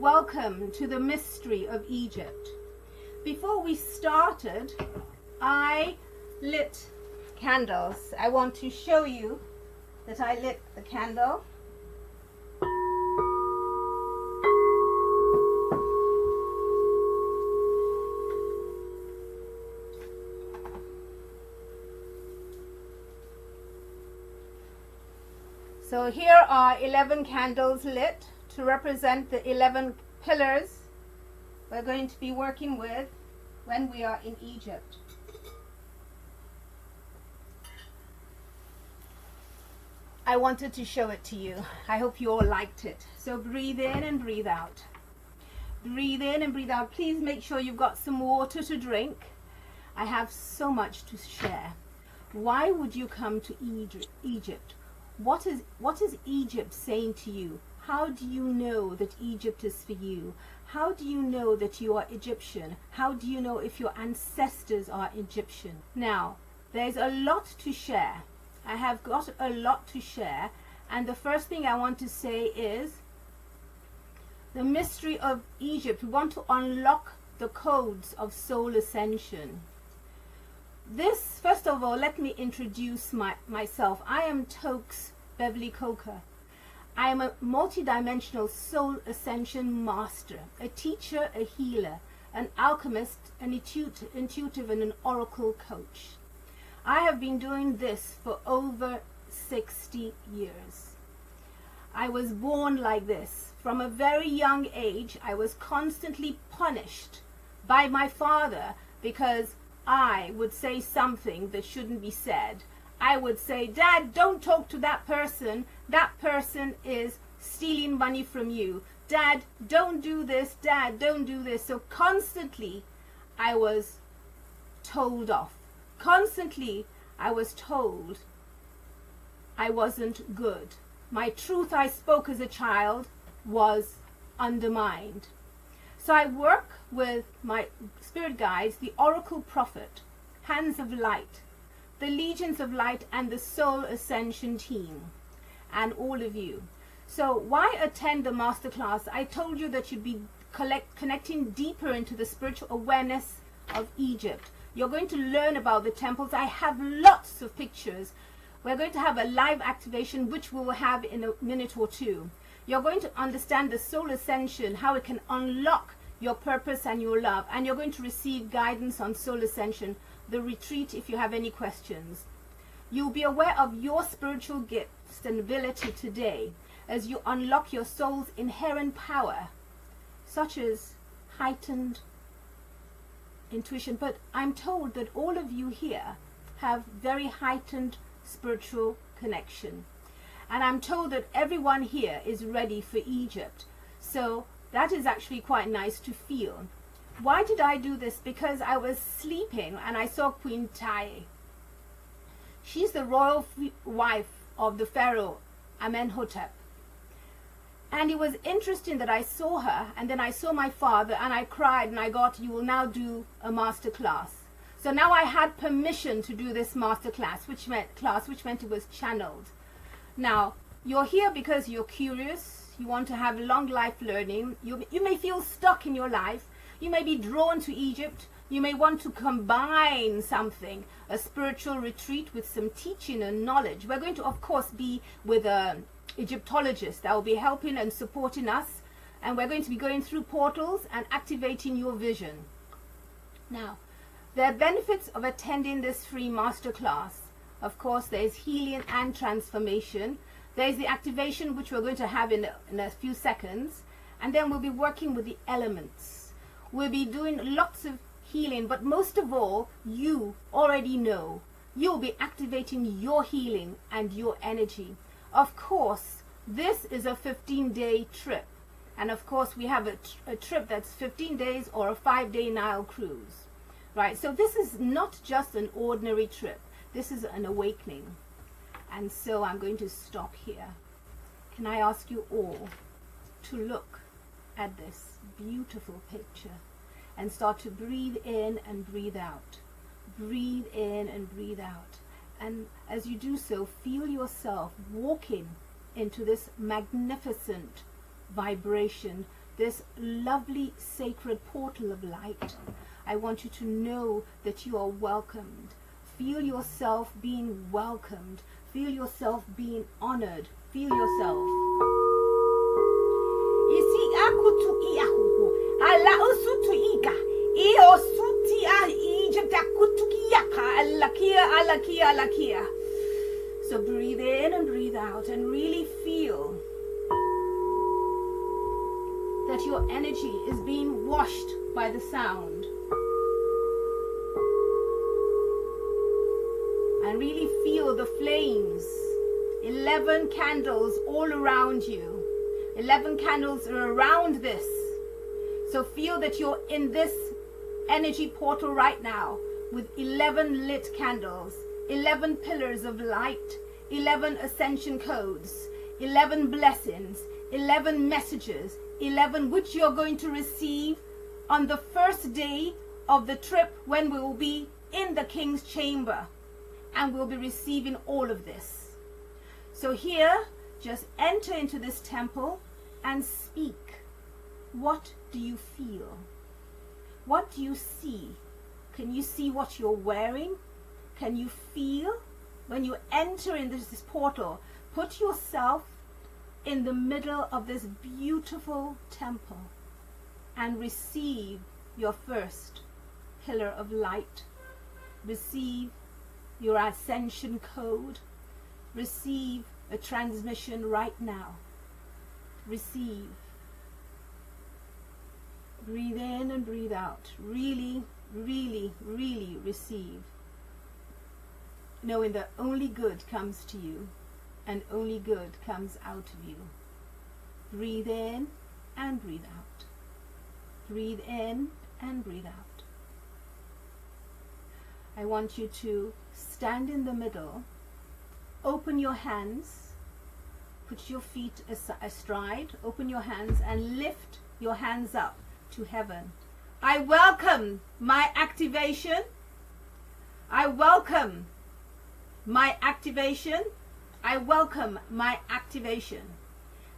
Welcome to the mystery of Egypt. Before we started, I lit candles. I want to show you that I lit the candle. So here are 11 candles lit to represent the 11 pillars we're going to be working with when we are in Egypt. I wanted to show it to you. I hope you all liked it. So breathe in and breathe out. Breathe in and breathe out. Please make sure you've got some water to drink. I have so much to share. Why would you come to Egypt? What is Egypt saying to you? How do you know that Egypt is for you? How do you know that you are Egyptian? How do you know if your ancestors are Egyptian? Now, there's a lot to share. I have got a lot to share. And the first thing I want to say is the mystery of Egypt. We want to unlock the codes of Soul Ascension. This, first of all, let me introduce myself. I am Toks Beverly Coker. I am a multidimensional Soul Ascension master, a teacher, a healer, an alchemist, an intuitive, and an oracle coach. I have been doing this for over 60 years. I was born like this. From a very young age, I was constantly punished by my father because I would say something that shouldn't be said. I would say, "Dad, don't talk to that person. That person is stealing money from you. Dad, don't do this. Dad, don't do this." So constantly I was told off. Constantly I was told I wasn't good. My truth I spoke as a child was undermined. So I work with my spirit guides, the Oracle Prophet, Hands of Light, the Legions of Light, and the Soul Ascension team, and all of you. So why attend the masterclass? I told you that you'd be connecting deeper into the spiritual awareness of Egypt. You're going to learn about the temples. I have lots of pictures. We're going to have a live activation, which we will have in a minute or two. You're going to understand the Soul Ascension, how it can unlock your purpose and your love. And you're going to receive guidance on Soul Ascension, the retreat, if you have any questions. You'll be aware of your spiritual gifts and ability today as you unlock your soul's inherent power, such as heightened intuition. But I'm told that all of you here have very heightened spiritual connection. And I'm told that everyone here is ready for Egypt. So that is actually quite nice to feel. Why did I do this? Because I was sleeping and I saw Queen Tai. She's the royal wife of the Pharaoh Amenhotep. And it was interesting that I saw her, and then I saw my father, and I cried, and I got, "You will now do a master class." So now I had permission to do this master class, which meant it was channeled. Now, you're here because you're curious, you want to have long life learning, you may feel stuck in your life, you may be drawn to Egypt, you may want to combine something, a spiritual retreat with some teaching and knowledge. We're going to, of course, be with an Egyptologist that will be helping and supporting us, and we're going to be going through portals and activating your vision. Now, there are benefits of attending this free masterclass. Of course, there's healing and transformation. There's the activation, which we're going to have in a few seconds. And then we'll be working with the elements. We'll be doing lots of healing, but most of all, you already know. You'll be activating your healing and your energy. Of course, this is a 15-day trip. And of course, we have a trip that's 15 days or a 5-day Nile cruise. Right, so this is not just an ordinary trip. This is an awakening. And so I'm going to stop here. Can I ask you all to look at this beautiful picture and start to breathe in and breathe out. Breathe in and breathe out. And as you do so, feel yourself walking into this magnificent vibration. this lovely sacred portal of light. I want you to know that you are welcomed. Feel yourself being welcomed. Feel yourself being honored. Feel yourself. So breathe in and breathe out and really feel that your energy is being washed by the sound. And really feel the flames. 11 candles all around you. 11 candles are around this. So feel that you're in this energy portal right now with 11 lit candles, 11 pillars of light, 11 ascension codes, 11 blessings, 11 messages, 11 which you're going to receive on the first day of the trip when we will be in the King's Chamber, and we'll be receiving all of this. So here, just enter into this temple and speak. What do you feel? What do you see? Can you see what you're wearing? Can you feel? When you enter into this portal, put yourself in the middle of this beautiful temple and receive your first pillar of light. Receive your ascension code. Receive a transmission right now. Receive. Breathe in and breathe out. Really, really, really receive. Knowing that only good comes to you and only good comes out of you. Breathe in and breathe out. Breathe in and breathe out. I want you to stand in the middle, open your hands, put your feet astride, open your hands and lift your hands up to heaven. I welcome my activation. I welcome my activation. I welcome my activation.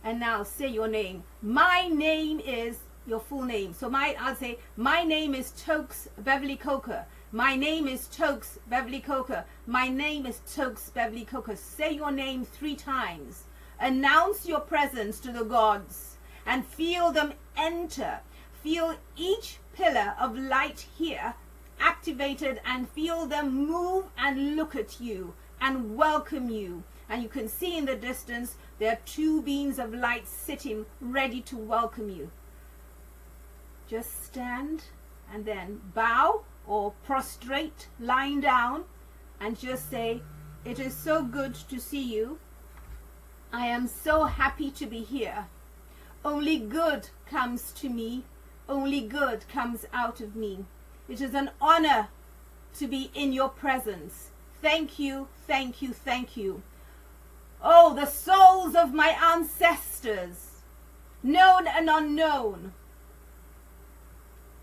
And now say your name. My name is your full name. So I'll say, my name is Toks Beverly Coker. My name is Toks Beverly Coker. My name is Toks Beverly Coker. Say your name 3 times. Announce your presence to the gods and feel them enter. Feel each pillar of light here activated and feel them move and look at you and welcome you. And you can see in the distance there are 2 beams of light sitting ready to welcome you. Just stand and then bow or prostrate, lying down, and just say, it is so good to see you. I am so happy to be here. Only good comes to me. Only good comes out of me. It is an honor to be in your presence. Thank you, thank you, thank you. Oh, the souls of my ancestors, known and unknown,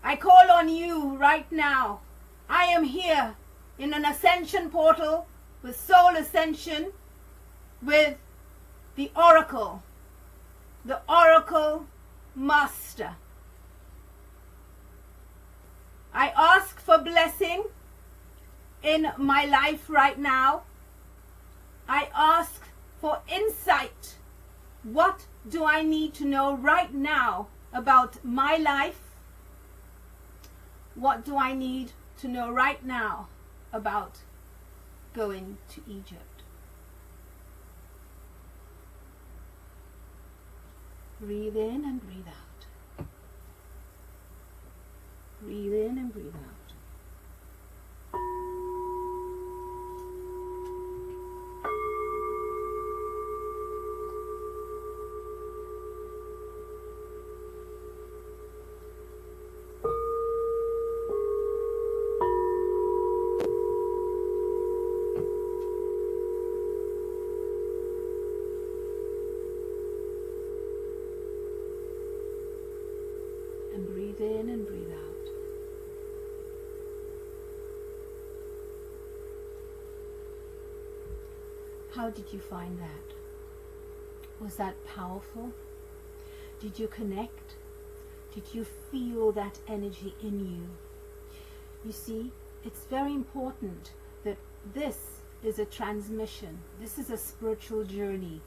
I call on you right now. I am here in an ascension portal with Soul Ascension, with the Oracle Master. I ask for blessing in my life right now. I ask for insight. What do I need to know right now about my life? What do I need to know right now about going to Egypt? Breathe in and breathe out. Breathe in and breathe out. In and breathe out. How did you find that? Was that powerful? Did you connect? Did you feel that energy in you? You see, it's very important that this is a transmission. This is a spiritual journey.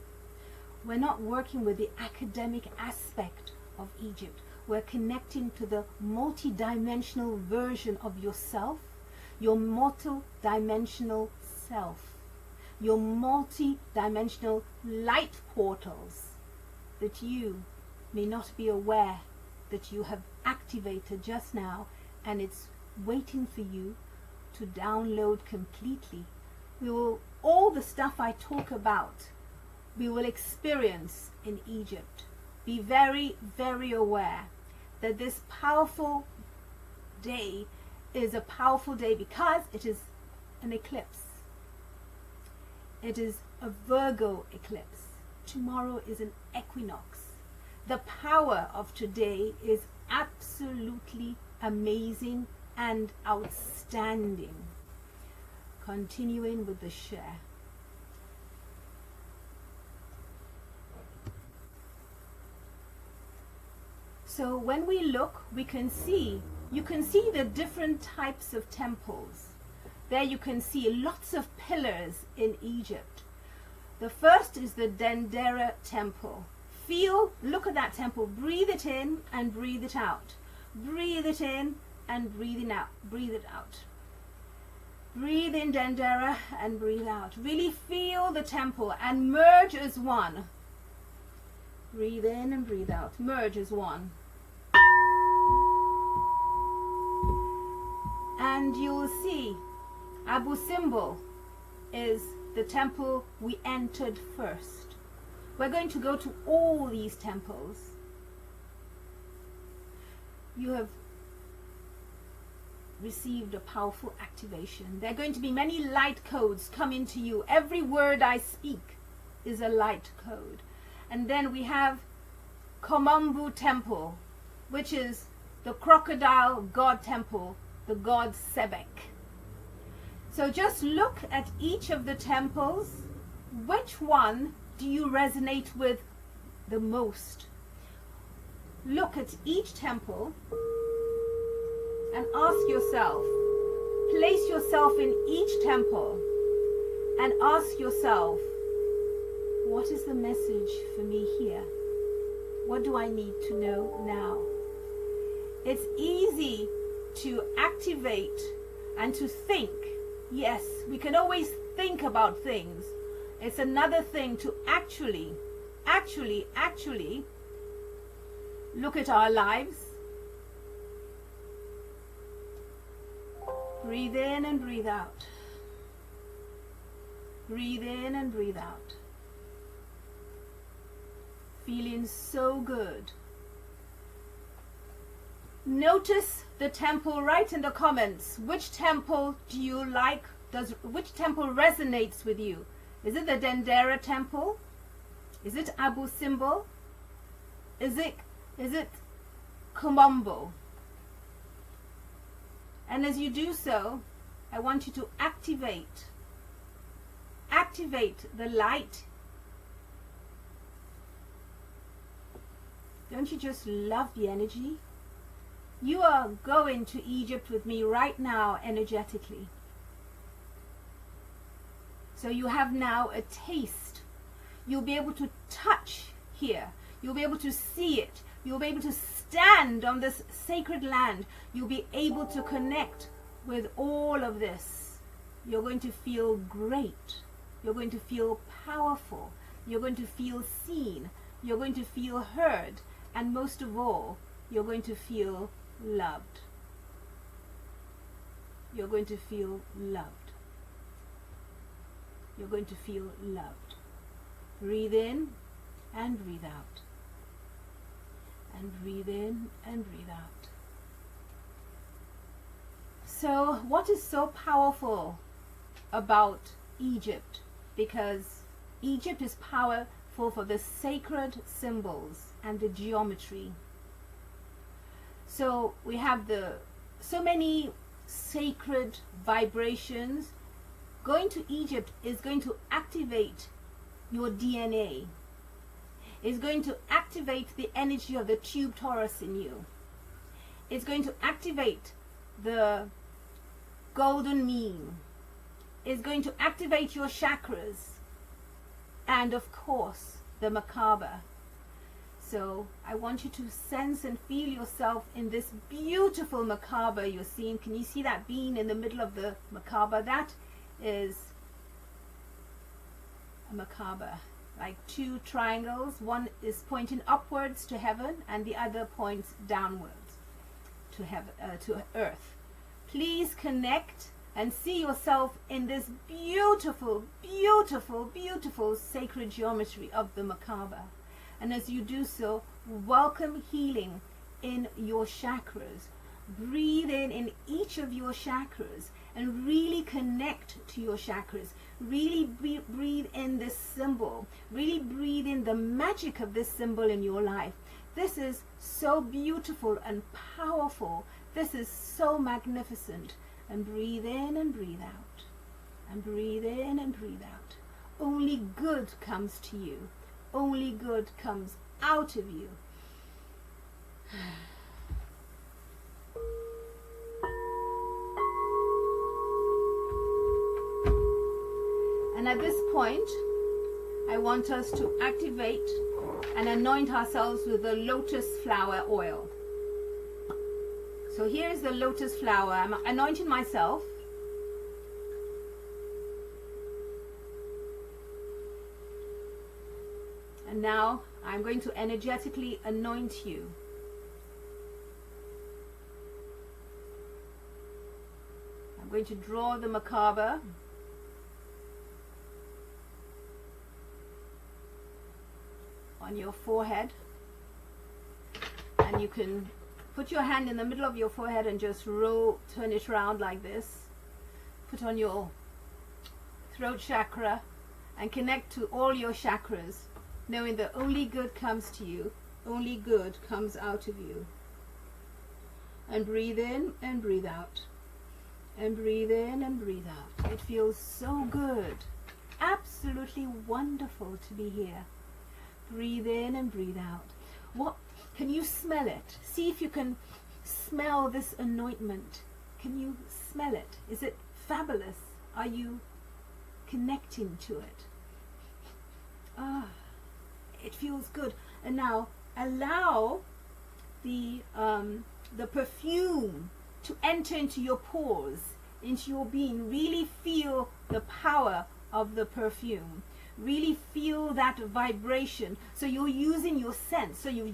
We're not working with the academic aspect of Egypt. We're connecting to the multi-dimensional version of yourself, your multi-dimensional self, your multi-dimensional light portals that you may not be aware that you have activated just now, and it's waiting for you to download completely. We will, all the stuff I talk about, we will experience in Egypt. Be very, very aware that this powerful day is a powerful day because it is an eclipse. It is a Virgo eclipse. Tomorrow is an equinox. The power of today is absolutely amazing and outstanding. Continuing with the share. So when we look, we can see, you can see the different types of temples. There you can see lots of pillars in Egypt. The first is the Dendera temple. Feel, look at that temple, breathe it in and breathe it out. Breathe it in and breathe it out. Breathe it out. Breathe in Dendera and breathe out. Really feel the temple and merge as one. Breathe in and breathe out. Merge as one. And you'll see Abu Simbel is the temple we entered first. We're going to go to all these temples. You have received a powerful activation. There are going to be many light codes coming to you. Every word I speak is a light code. And then we have Komambu temple, which is the crocodile god temple, the god Sebek. So just look at each of the temples. Which one do you resonate with the most? Look at each temple and ask yourself, place yourself in each temple and ask yourself, what is the message for me here? What do I need to know now? It's easy to activate and to think. Yes, we can always think about things. It's another thing to actually look at our lives. Breathe in and breathe out. Breathe in and breathe out. Feeling so good. Notice the temple. Write in the comments, which temple do you like? Which temple resonates with you? Is it the Dendera temple? Is it Abu Simbel? Is it Komambo? And as you do so, I want you to activate the light. Don't you just love the energy? You are going to Egypt with me right now energetically. So you have now a taste. You'll be able to touch here. You'll be able to see it. You'll be able to stand on this sacred land. You'll be able to connect with all of this. You're going to feel great. You're going to feel powerful. You're going to feel seen. You're going to feel heard. And most of all, you're going to feel loved. You're going to feel loved. You're going to feel loved. Breathe in and breathe out. And breathe in and breathe out. So what is so powerful about Egypt? Because Egypt is powerful for the sacred symbols and the geometry. So we have so many sacred vibrations. Going to Egypt is going to activate your DNA. is going to activate the energy of the tube torus in you. It's going to activate the golden mean. It's going to activate your chakras. And of course, the macabre. So I want you to sense and feel yourself in this beautiful macabre you're seeing. Can you see that being in the middle of the macabre? That is a macabre. Like two triangles. One is pointing upwards to heaven and the other points downwards to heaven, to earth. Please connect and see yourself in this beautiful, beautiful, beautiful sacred geometry of the macabre. And as you do so, welcome healing in your chakras. Breathe in each of your chakras and really connect to your chakras. Really breathe in this symbol. Really breathe in the magic of this symbol in your life. This is so beautiful and powerful. This is so magnificent. And breathe in and breathe out. And breathe in and breathe out. Only good comes to you. Only good comes out of you. And at this point, I want us to activate and anoint ourselves with the lotus flower oil. So here is the lotus flower. I'm anointing myself. And now I'm going to energetically anoint you. I'm going to draw the macabre. On your forehead. And you can put your hand in the middle of your forehead and just turn it around like this. Put on your throat chakra and connect to all your chakras, knowing that only good comes to you, only good comes out of you. And breathe in and breathe out. And breathe in and breathe out. It feels so good. Absolutely wonderful to be here. Breathe in and breathe out. What? Can you smell it? See if you can smell this anointment. Can you smell it? Is it fabulous? Are you connecting to it? Ah. It feels good. And now allow the perfume to enter into your pores, into your being. Really feel the power of the perfume. Really feel that vibration. So you're using your sense. So you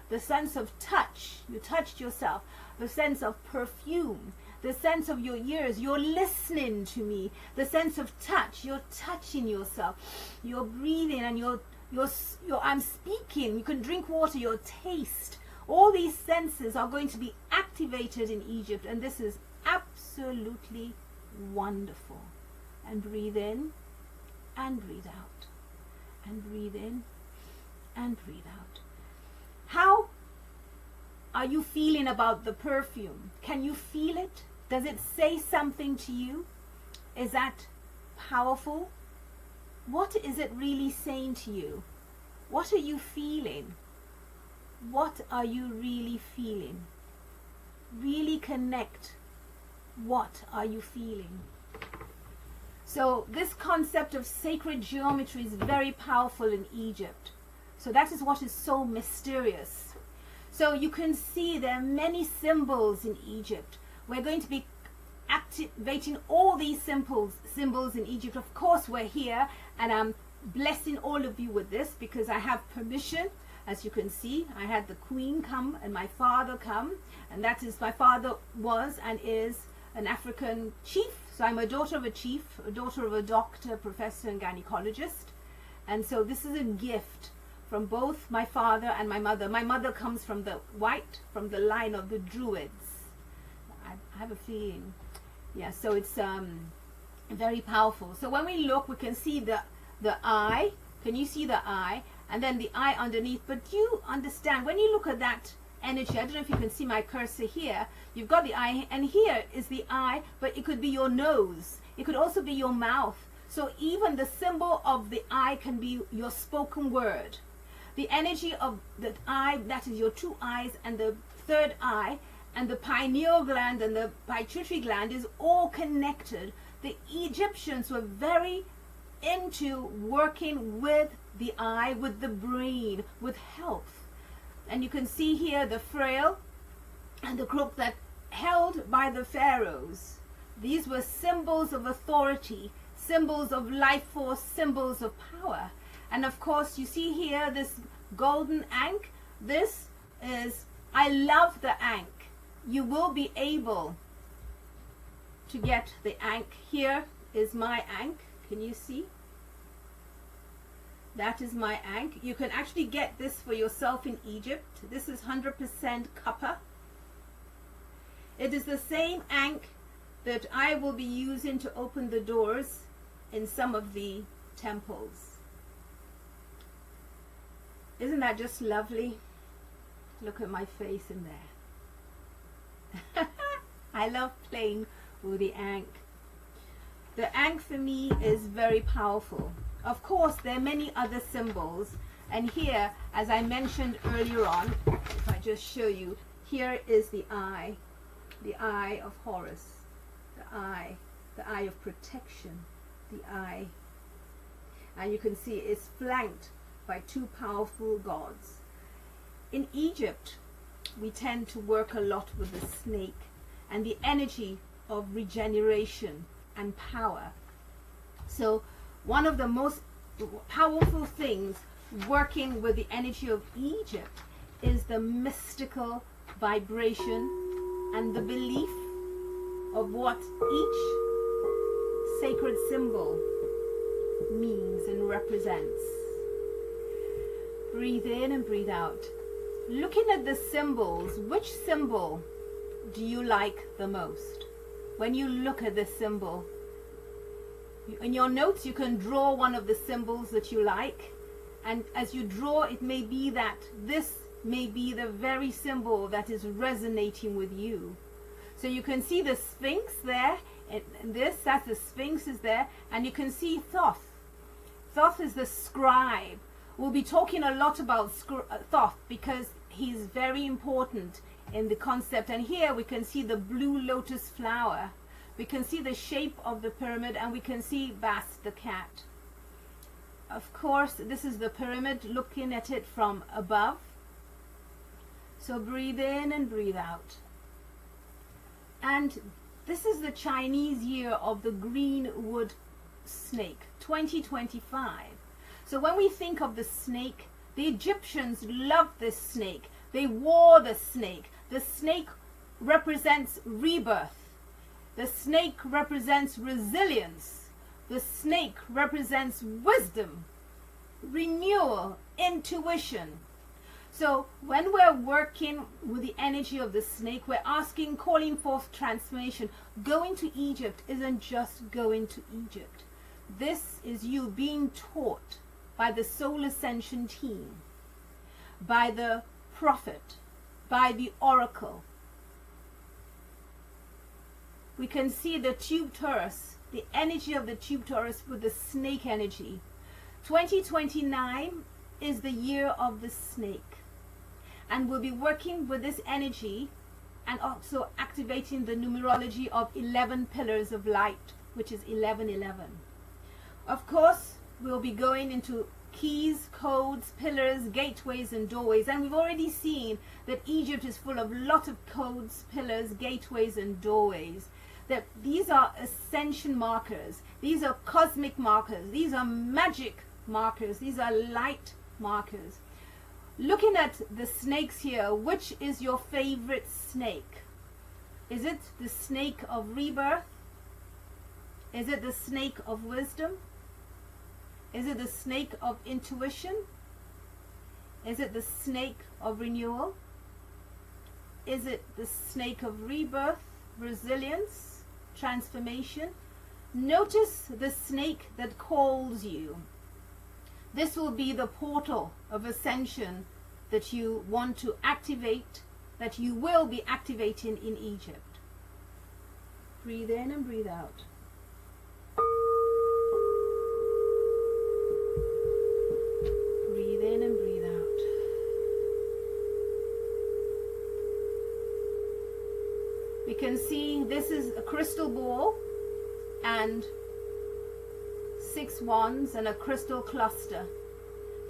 the sense of touch. You touched yourself. The sense of perfume. The sense of your ears. You're listening to me. The sense of touch. You're touching yourself. You're breathing and I'm speaking. You can drink water. Your taste. All these senses are going to be activated in Egypt, and this is absolutely wonderful. And breathe in and breathe out. And breathe in and breathe out. How are you feeling about the perfume? Can you feel it? Does it say something to you? Is that powerful? What is it really saying to you? What are you feeling? What are you really feeling? Really connect. What are you feeling? So this concept of sacred geometry is very powerful in Egypt. So that is what is so mysterious. So you can see there are many symbols in Egypt. We're going to be activating all these symbols in Egypt. Of course, we're here, and I'm blessing all of you with this because I have permission. As you can see, I had the Queen come and my father come, and that is, my father was and is an African chief. So I'm a daughter of a chief, a daughter of a doctor, professor, and gynecologist. And so this is a gift from both my father and my mother. My mother comes from the from the line of the Druids. I have a feeling. Yeah, so it's very powerful. So when we look, we can see the eye. Can you see the eye? And then the eye underneath. But you understand, when you look at that energy, I don't know if you can see my cursor here, you've got the eye, and here is the eye, but it could be your nose. It could also be your mouth. So even the symbol of the eye can be your spoken word. The energy of the eye, that is your two eyes and the third eye, and the pineal gland and the pituitary gland is all connected. The Egyptians were very into working with the eye, with the brain, with health. And you can see here the frail and the crook that held by the pharaohs. These were symbols of authority, symbols of life force, symbols of power. And of course, you see here this golden ankh. This is, I love the ankh. You will be able to get the ankh. Here is my ankh. Can you see? That is my ankh. You can actually get this for yourself in Egypt. This is 100% copper. It is the same ankh that I will be using to open the doors in some of the temples. Isn't that just lovely? Look at my face in there. I love playing with the ankh. The ankh for me is very powerful. Of course, there are many other symbols. And here, as I mentioned earlier on, if I just show you, here is the eye of Horus, the eye of protection, the eye. And you can see it's flanked by two powerful gods. In Egypt, we tend to work a lot with the snake and the energy of regeneration and power. So one of the most powerful things working with the energy of Egypt is the mystical vibration and the belief of what each sacred symbol means and represents. Breathe in and breathe out. Looking at the symbols, which symbol do you like the most? When you look at this symbol, in your notes you can draw one of the symbols that you like, and as you draw, it may be that this may be the very symbol that is resonating with you. So you can see the Sphinx there, and that's the Sphinx is there, and you can see Thoth. Thoth is the scribe. We'll be talking a lot about Thoth because he's very important in the concept. And here we can see the blue lotus flower. We can see the shape of the pyramid, and we can see Bast the cat. Of course, this is the pyramid, looking at it from above. So breathe in and breathe out. And this is the Chinese year of the green wood snake, 2025. So when we think of the snake, the Egyptians loved this snake. They wore the snake. The snake represents rebirth. The snake represents resilience. The snake represents wisdom, renewal, intuition. So when we're working with the energy of the snake, we're asking, calling forth transformation. Going to Egypt isn't just going to Egypt. This is you being taught by the Soul Ascension team, by the prophet, by the oracle. We can see the tube torus, the energy of the tube torus with the snake energy. 2029 is the year of the snake. And we'll be working with this energy and also activating the numerology of 11 pillars of light, which is 1111. Of course, we'll be going into keys, codes, pillars, gateways, and doorways. And we've already seen that Egypt is full of a lot of codes, pillars, gateways, and doorways. That these are ascension markers. These are cosmic markers. These are magic markers. These are light markers. Looking at the snakes here, which is your favorite snake? Is it the snake of rebirth? Is it the snake of wisdom? Is it the snake of intuition? Is it the snake of renewal? Is it the snake of rebirth, resilience, transformation? Notice the snake that calls you. This will be the portal of ascension that you want to activate, that you will be activating in Egypt. Breathe in and breathe out. Breathe in and breathe out. We can see this is a crystal ball and 6 wands and a crystal cluster.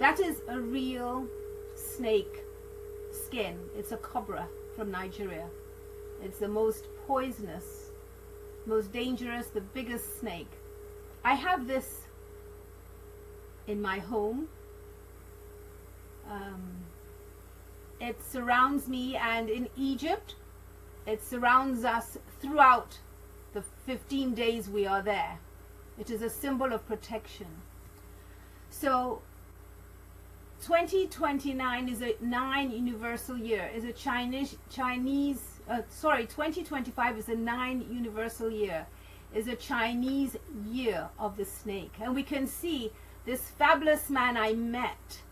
That is a real snake skin. It's a cobra from Nigeria. It's the most poisonous, most dangerous, the biggest snake. I have this in my home. It surrounds me, and in Egypt it surrounds us throughout the 15 days we are there. It is a symbol of protection. So 2029 is a 9 universal year. Is a 2025 is a 9 universal year. Is a Chinese year of the snake. And we can see this fabulous man I met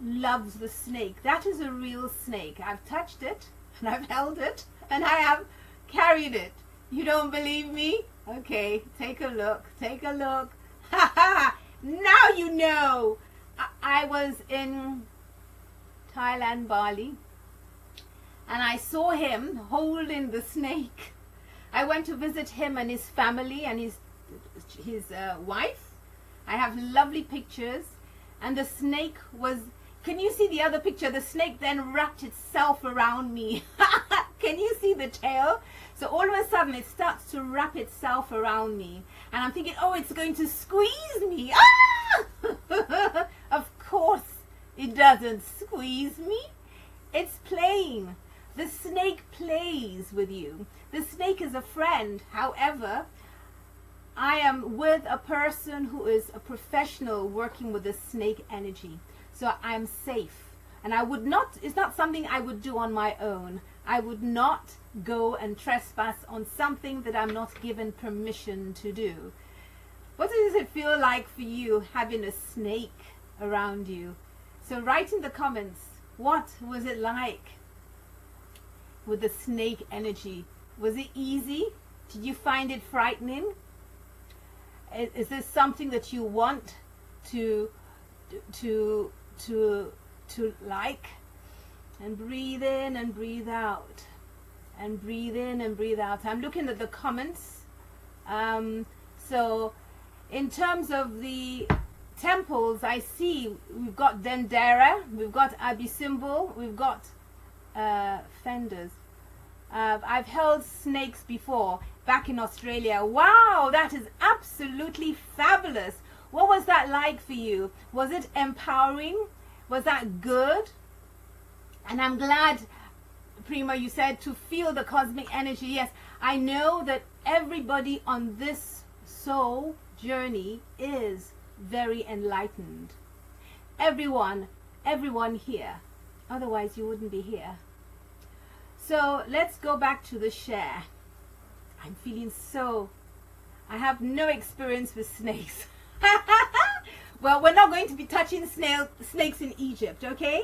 loves the snake. That is a real snake. I've touched it and I've held it and I have carried it. You don't believe me? Okay, take a look. Take a look. Ha ha! Now you know. I was in Thailand, Bali, and I saw him holding the snake. I went to visit him and his family and his wife. I have lovely pictures, and the snake was, can you see the other picture? The snake then wrapped itself around me. Can you see the tail? So all of a sudden it starts to wrap itself around me, and I'm thinking, oh, it's going to squeeze me. Ah! Of course it doesn't squeeze me. It's playing. The snake plays with you. The snake is a friend. However, I am with a person who is a professional working with the snake energy. So I'm safe. And I would not, it's not something I would do on my own. I would not go and trespass on something that I'm not given permission to do. What does it feel like for you having a snake around you? So write in the comments, what was it like with the snake energy? Was it easy? Did you find it frightening? Is this something that you want to like? And breathe in and breathe out. And breathe in and breathe out. I'm looking at the comments. So in terms of the temples, I see we've got Dendera, we've got Abisymbol, we've got Fenders. I've held snakes before back in Australia. Wow, that is absolutely fabulous. What was that like for you? Was it empowering? Was that good? And I'm glad, Prima, you said to feel the cosmic energy. Yes, I know that everybody on this soul journey is very enlightened. Everyone here. Otherwise you wouldn't be here. So let's go back to the share. I'm feeling so, I have no experience with snakes. Well, we're not going to be touching snakes in Egypt, okay?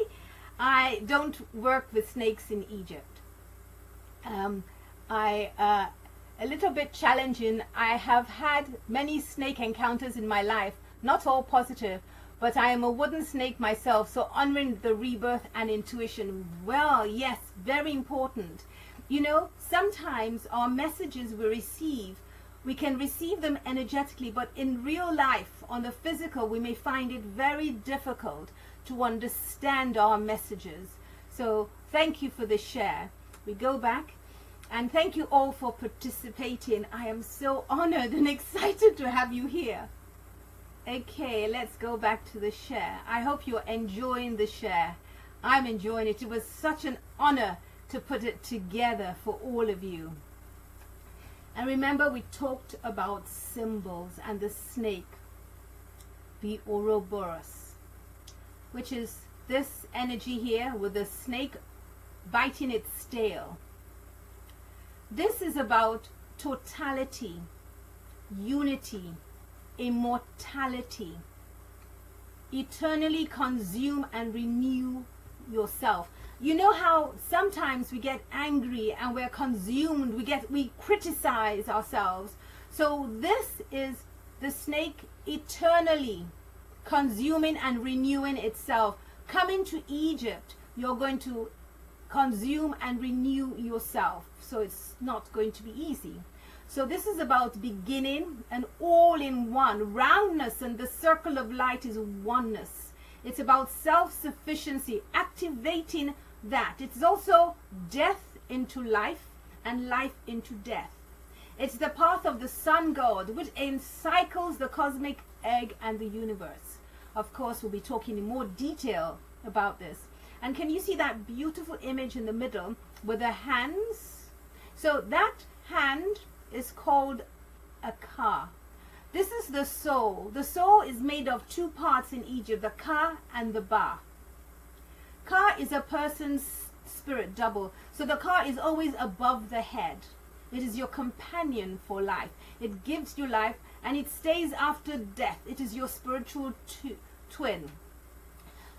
I don't work with snakes in Egypt. A little bit challenging. I have had many snake encounters in my life, not all positive, but I am a wooden snake myself, so honoring the rebirth and intuition, well, yes, very important. You know, sometimes our messages we can receive them energetically, but in real life, on the physical, we may find it very difficult to understand our messages. So thank you for the share. We go back, and thank you all for participating. I am so honored and excited to have you here. Okay, let's go back to the share. I hope you're enjoying the share. I'm enjoying it. It was such an honor to put it together for all of you. And remember, we talked about symbols and the snake, the Ouroboros, which is this energy here with the snake biting its tail. This is about totality, unity, immortality. Eternally consume and renew yourself. You know how sometimes we get angry and we're consumed, we criticize ourselves. So this is the snake eternally consuming and renewing itself. Coming to Egypt, you're going to consume and renew yourself. So it's not going to be easy. So this is about beginning and all in one. Roundness and the circle of light is oneness. It's about self-sufficiency, activating that. It's also death into life and life into death. It's the path of the sun god, which encircles the cosmic egg and the universe. Of course, we'll be talking in more detail about this. And can you see that beautiful image in the middle with the hands? So that hand is called a ka. This is the soul. The soul is made of two parts in Egypt, the ka and the ba. Ka is a person's spirit double. So the ka is always above the head. It is your companion for life. It gives you life and it stays after death. It is your spiritual twin.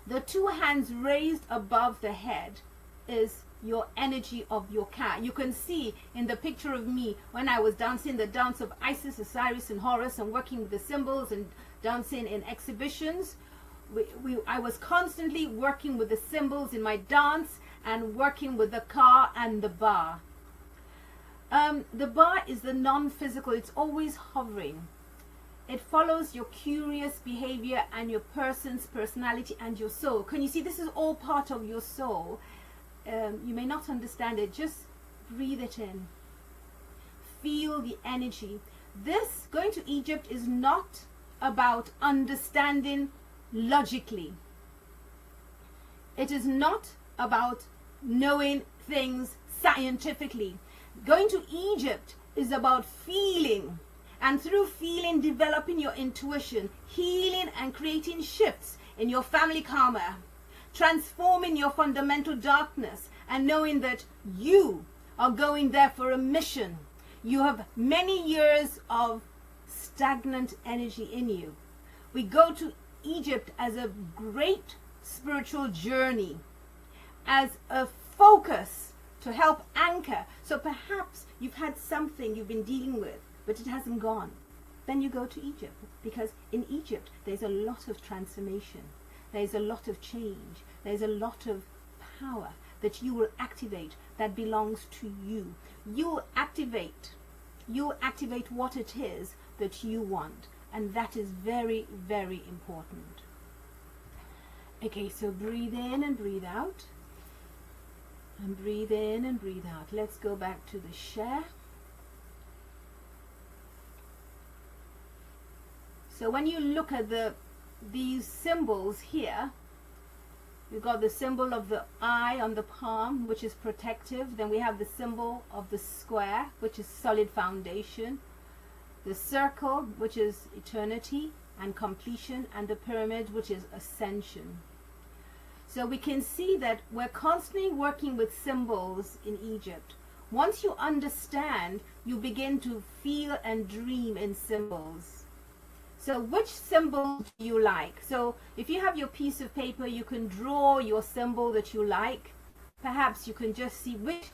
The two hands raised above the head is your energy of your ka. You can see in the picture of me when I was dancing the dance of Isis, Osiris, and Horus, and working with the symbols and dancing in exhibitions. I was constantly working with the symbols in my dance and working with the ka and the ba. The ba is the non-physical. It's always hovering. It follows your curious behavior and your person's personality and your soul. Can you see this is all part of your soul? You may not understand it. Just breathe it in. Feel the energy. This going to Egypt is not about understanding logically. It is not about knowing things scientifically. Going to Egypt is about feeling, and through feeling developing your intuition, healing and creating shifts in your family karma, transforming your fundamental darkness, and knowing that you are going there for a mission. You have many years of stagnant energy in you. We go to Egypt as a great spiritual journey, as a focus to help anchor. So perhaps you've had something you've been dealing with, but it hasn't gone. Then you go to Egypt, because in Egypt there's a lot of transformation. There's a lot of change. There's a lot of power that you will activate that belongs to you. You'll activate what it is that you want. And that is very, very important. Okay, so breathe in and breathe out. And breathe in and breathe out. Let's go back to the share. So when you look at these symbols here, we've got the symbol of the eye on the palm, which is protective. Then we have the symbol of the square, which is solid foundation. The circle, which is eternity and completion. And the pyramid, which is ascension. So we can see that we're constantly working with symbols in Egypt. Once you understand, you begin to feel and dream in symbols. So which symbol do you like? So if you have your piece of paper, you can draw your symbol that you like. Perhaps you can just see which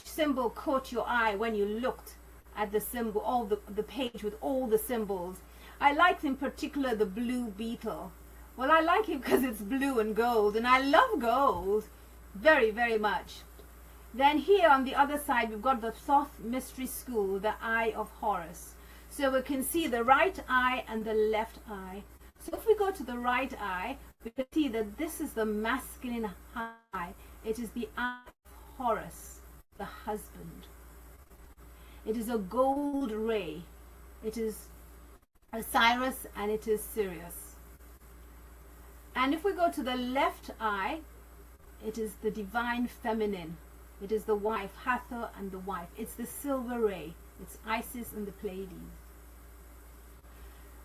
symbol caught your eye when you looked at the symbol, all the page with all the symbols. I liked in particular the blue beetle. Well, I like it because it's blue and gold, and I love gold very, very much. Then here on the other side, we've got the Thoth Mystery School, the Eye of Horus. So we can see the right eye and the left eye. So if we go to the right eye, we can see that this is the masculine eye. It is the eye of Horus, the husband. It is a gold ray. It is Osiris and it is Sirius. And if we go to the left eye, it is the divine feminine. It is the wife, Hathor and the wife. It's the silver ray. It's Isis and the Pleiades.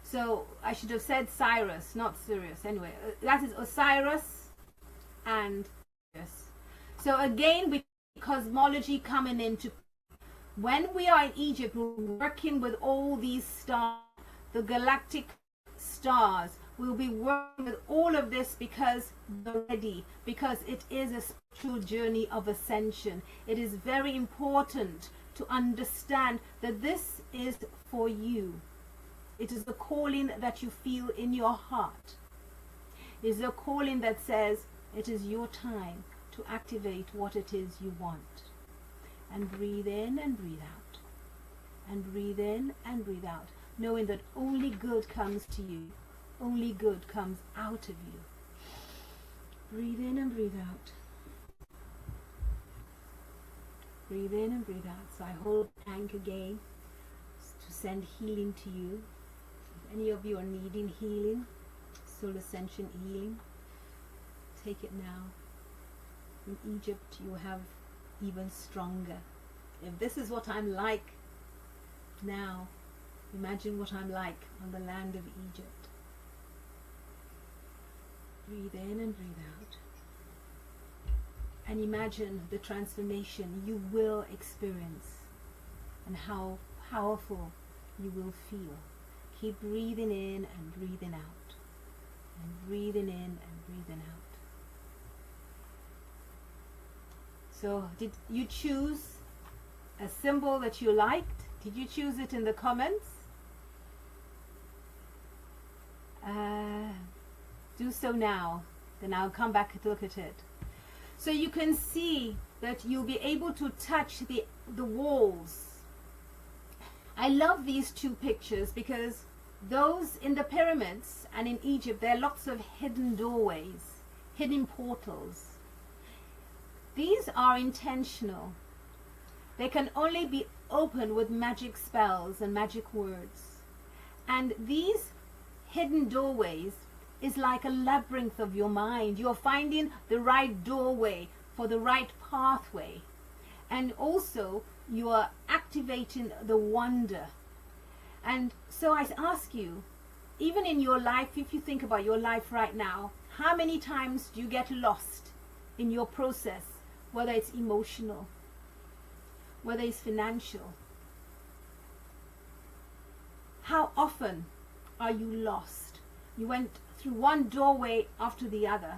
So I should have said Cyrus, not Sirius. Anyway, that is Osiris and Sirius. So again, with cosmology coming into, when we are in Egypt, we're working with all these stars, the galactic stars. We'll be working with all of this because we're ready, because it is a spiritual journey of ascension. It is very important to understand that this is for you. It is the calling that you feel in your heart. It is a calling that says it is your time to activate what it is you want. And breathe in and breathe out. And breathe in and breathe out, knowing that only good comes to you. Only good comes out of you. Breathe in and breathe out. Breathe in and breathe out. So I hold tank again to send healing to you. If any of you are needing healing, Soul Ascension healing, take it now. In Egypt you have even stronger. If this is what I'm like now, imagine what I'm like on the land of Egypt. Breathe in and breathe out. And imagine the transformation you will experience and how powerful you will feel. Keep breathing in and breathing out. And breathing in and breathing out. So did you choose a symbol that you liked? Did you choose it in the comments? Do so now. Then I'll come back and look at it. So you can see that you'll be able to touch the walls. I love these two pictures because those in the pyramids and in Egypt, there are lots of hidden doorways, hidden portals. These are intentional. They can only be opened with magic spells and magic words. And these hidden doorways is like a labyrinth of your mind. You're finding the right doorway for the right pathway. And also you are activating the wonder. And so I ask you, even in your life, if you think about your life right now, how many times do you get lost in your process, whether it's emotional, whether it's financial? How often are you lost? You went through one doorway after the other,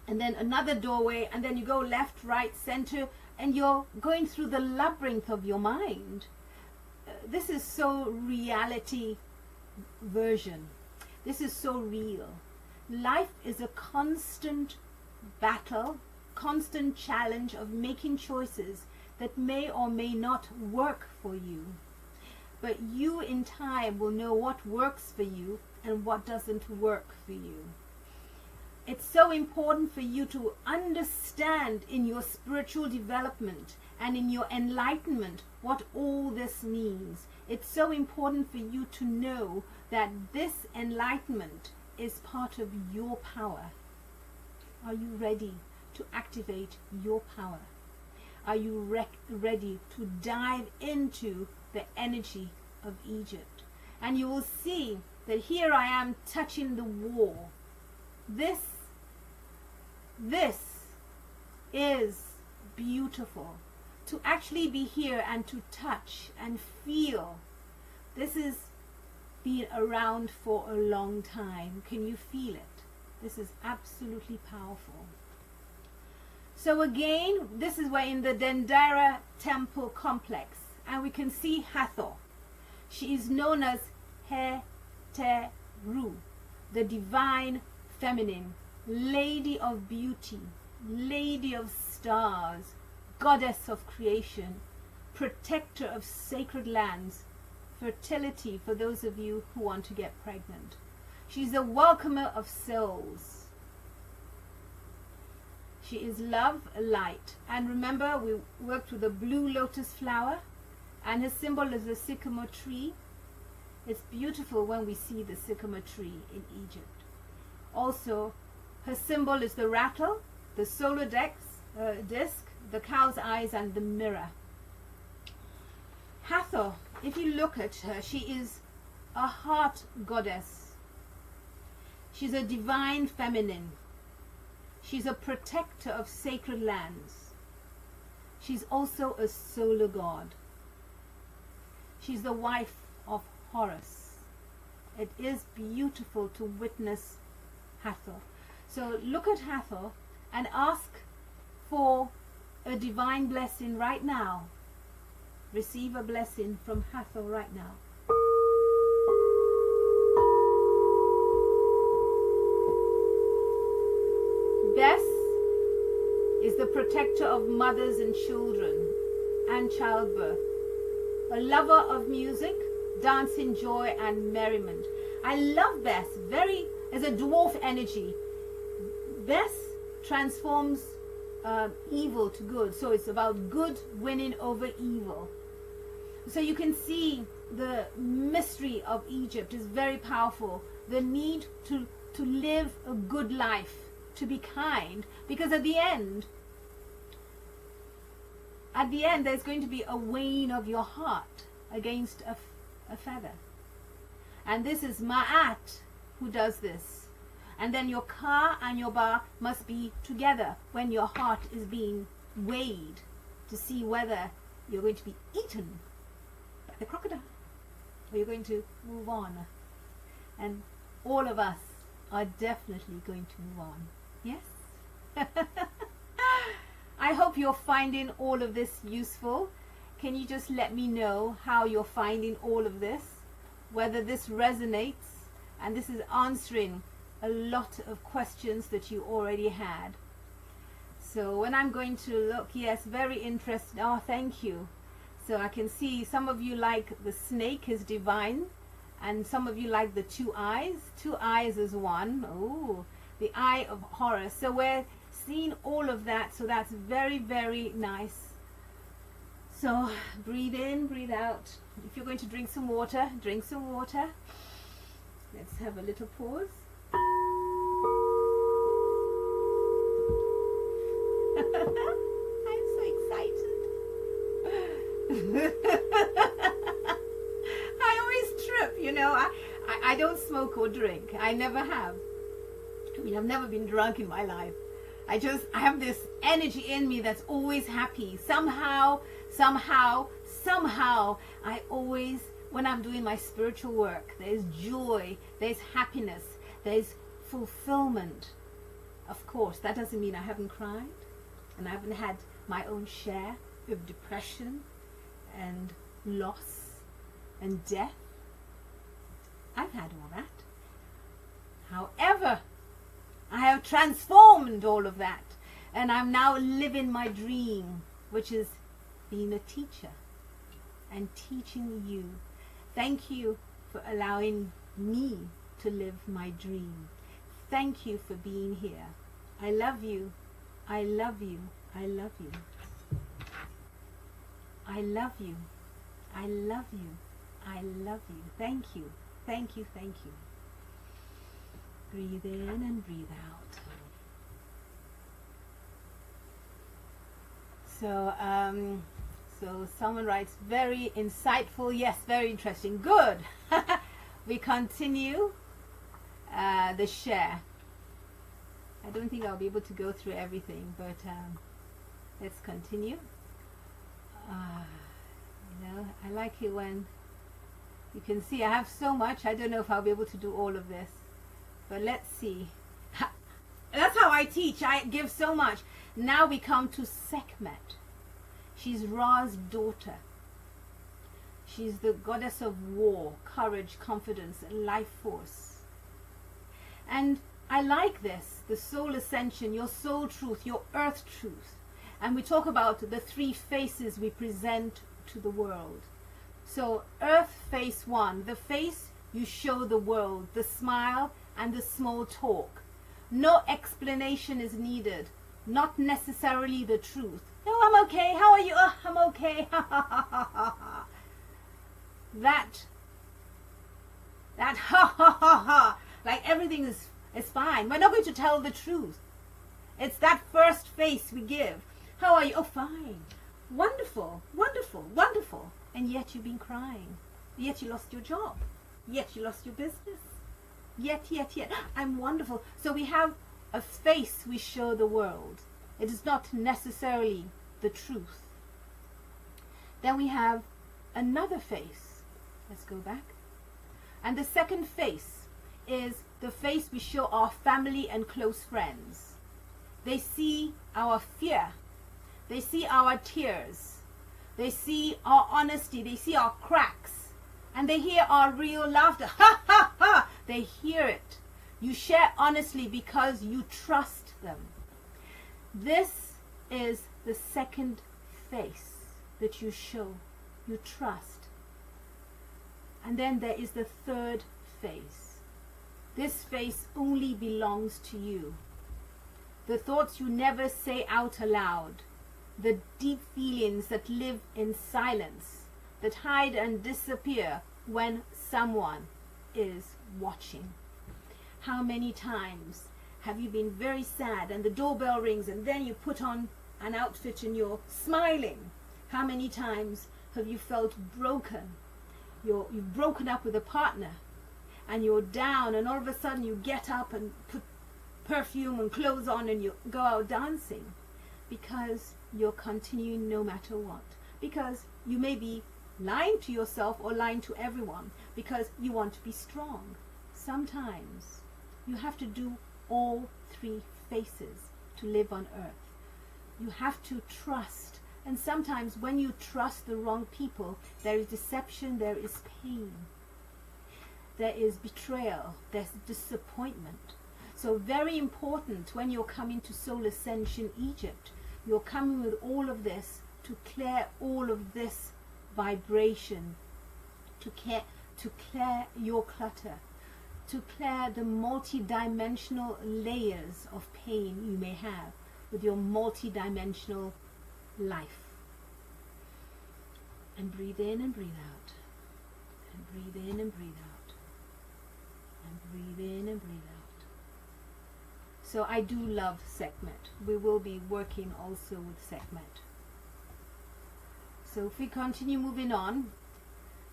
and then another doorway, and then you go left, right, center, and you're going through the labyrinth of your mind. This is so reality version. This is so real. Life is a constant battle, constant challenge of making choices that may or may not work for you. But you in time will know what works for you and what doesn't work for you. It's so important for you to understand in your spiritual development and in your enlightenment what all this means. It's so important for you to know that this enlightenment is part of your power. Are you ready to activate your power? Are you ready to dive into the energy of Egypt? And you will see that here I am touching the wall. This is beautiful. To actually be here and to touch and feel. This is been around for a long time. Can you feel it? This is absolutely powerful. So again, this is where in the Dendera temple complex, and we can see Hathor. She is known as Heteru, the divine feminine, lady of beauty, lady of stars, goddess of creation, protector of sacred lands, fertility for those of you who want to get pregnant. She's a welcomer of souls. She is love, light. And remember, we worked with the blue lotus flower, and her symbol is the sycamore tree. It's beautiful when we see the sycamore tree in Egypt. Also, her symbol is the rattle, the solar disc, the cow's eyes, and the mirror. Hathor, if you look at her, she is a heart goddess. She's a divine feminine. She's a protector of sacred lands. She's also a solar god. She's the wife of Horus. It is beautiful to witness Hathor. So look at Hathor and ask for a divine blessing right now. Receive a blessing from Hathor right now. Bess, is the protector of mothers and children and childbirth, a lover of music, dancing, joy, and merriment. I love Bess, as a dwarf energy. Bess transforms evil to good, so it's about good winning over evil. So you can see the mystery of Egypt is very powerful. The need to live a good life, to be kind, because at the end there's going to be a weighing of your heart against a feather. And this is Ma'at who does this. And then your Ka and your Ba must be together when your heart is being weighed to see whether you're going to be eaten by the crocodile or you're going to move on. And all of us are definitely going to move on. Yes? I hope you're finding all of this useful. Can you just let me know how you're finding all of this? Whether this resonates, and this is answering a lot of questions that you already had. So when I'm going to look, yes, very interesting. Oh, thank you. So I can see some of you like the snake is divine, and some of you like the 2 eyes. 2 eyes is one. Oh, the eye of Horus. So we're seeing all of that. So that's very, very nice. So breathe in, breathe out. If you're going to drink some water, drink some water. Let's have a little pause. I'm so excited. I always trip, you know. I don't smoke or drink. I never have. I mean, I've never been drunk in my life. I have this energy in me that's always happy. Somehow, I always, when I'm doing my spiritual work, there's joy, there's happiness, there's fulfillment. Of course, that doesn't mean I haven't cried and I haven't had my own share of depression and loss and death. I've had all that. However, I have transformed all of that, and I'm now living my dream, which is being a teacher and teaching you. Thank you for allowing me to live my dream. Thank you for being here. I love you. I love you. I love you. I love you. I love you. I love you. Thank you. Thank you. Thank you. Breathe in and breathe out. So someone writes, very insightful. Yes, very interesting. Good. We continue the share. I don't think I'll be able to go through everything, but let's continue. You know, I like it when you can see I have so much. I don't know if I'll be able to do all of this, but let's see. That's how I teach. I give so much. Now we come to Sekhmet. She's Ra's daughter. She's the goddess of war, courage, confidence, and life force. And I like this, the soul ascension, your soul truth, your earth truth. And we talk about the 3 faces we present to the world. So earth face 1, the face you show the world, the smile and the small talk. No explanation is needed, not necessarily the truth. No, I'm okay. How are you? Oh, I'm okay. That ha ha ha ha, like everything is fine. We're not going to tell the truth. It's that first face we give. How are you? Oh, fine. Wonderful, wonderful, wonderful. And yet you've been crying. Yet you lost your job. Yet you lost your business. Yet. I'm wonderful. So we have a face we show the world. It is not necessarily the truth. Then we have another face. Let's go back. And the second face is the face we show our family and close friends. They see our fear. They see our tears. They see our honesty. They see our cracks. And they hear our real laughter. Ha ha ha! They hear it. You share honestly because you trust them. This is the second face that you show, you trust. And then there is the third face. This face only belongs to you. The thoughts you never say out aloud, the deep feelings that live in silence, that hide and disappear when someone is watching. How many times have you been very sad and the doorbell rings and then you put on an outfit and you're smiling? How many times have you felt broken? You've broken up with a partner and you're down, and all of a sudden you get up and put perfume and clothes on and you go out dancing because you're continuing no matter what. Because you may be lying to yourself or lying to everyone because you want to be strong. Sometimes you have to do all three faces to live on earth. You have to trust. And sometimes when you trust the wrong people, there is deception, there is pain, there is betrayal, there's disappointment. So very important when you're coming to Soul Ascension Egypt, you're coming with all of this to clear all of this vibration, to clear your clutter, to clear the multi-dimensional layers of pain you may have with your multi-dimensional life. And breathe in and breathe out. And breathe in and breathe out. And breathe in and breathe out. So I do love Sekhmet. We will be working also with Sekhmet. So if we continue moving on.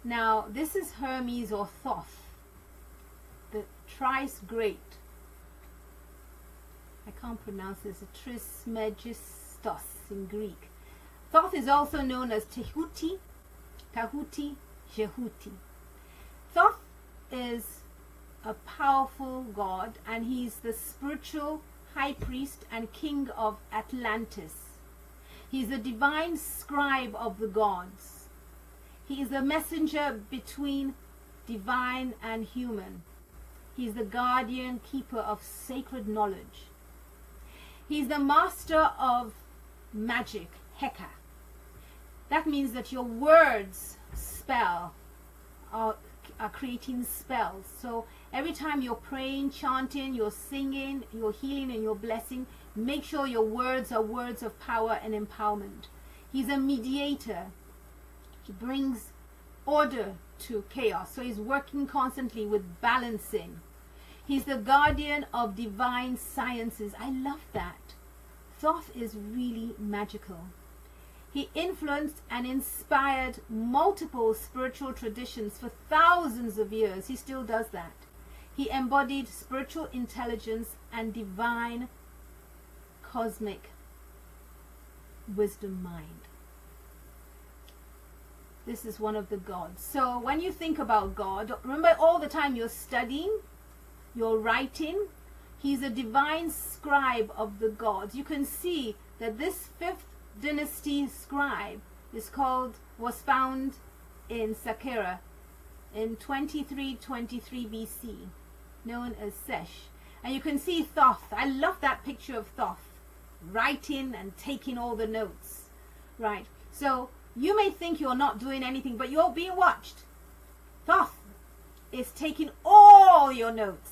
Now this is Hermes or Thoth, the thrice great. I can't pronounce this. Trismegistos in Greek. Thoth is also known as Tehuti, Tahuti, Jehuti. Thoth is a powerful god, and he's the spiritual high priest and king of Atlantis. He is the divine scribe of the gods. He is the messenger between divine and human. He is the guardian keeper of sacred knowledge. He is the master of magic, Heka. That means that your words are creating spells. So every time you're praying, chanting, you're singing, you're healing, and you're blessing, make sure your words are words of power and empowerment. He's a mediator. He brings order to chaos. So he's working constantly with balancing. He's the guardian of divine sciences. I love that. Thoth is really magical. He influenced and inspired multiple spiritual traditions for thousands of years. He still does that. He embodied spiritual intelligence and divine cosmic wisdom mind. This is one of the gods. So when you think about God, remember all the time you're studying, you're writing. He's a divine scribe of the gods. You can see that this fifth dynasty scribe was found in Saqqara in 2323 BC, known as Sesh. And you can see Thoth. I love that picture of Thoth writing and taking all the notes. Right. So you may think you're not doing anything, but you're being watched. Thoth is taking all your notes,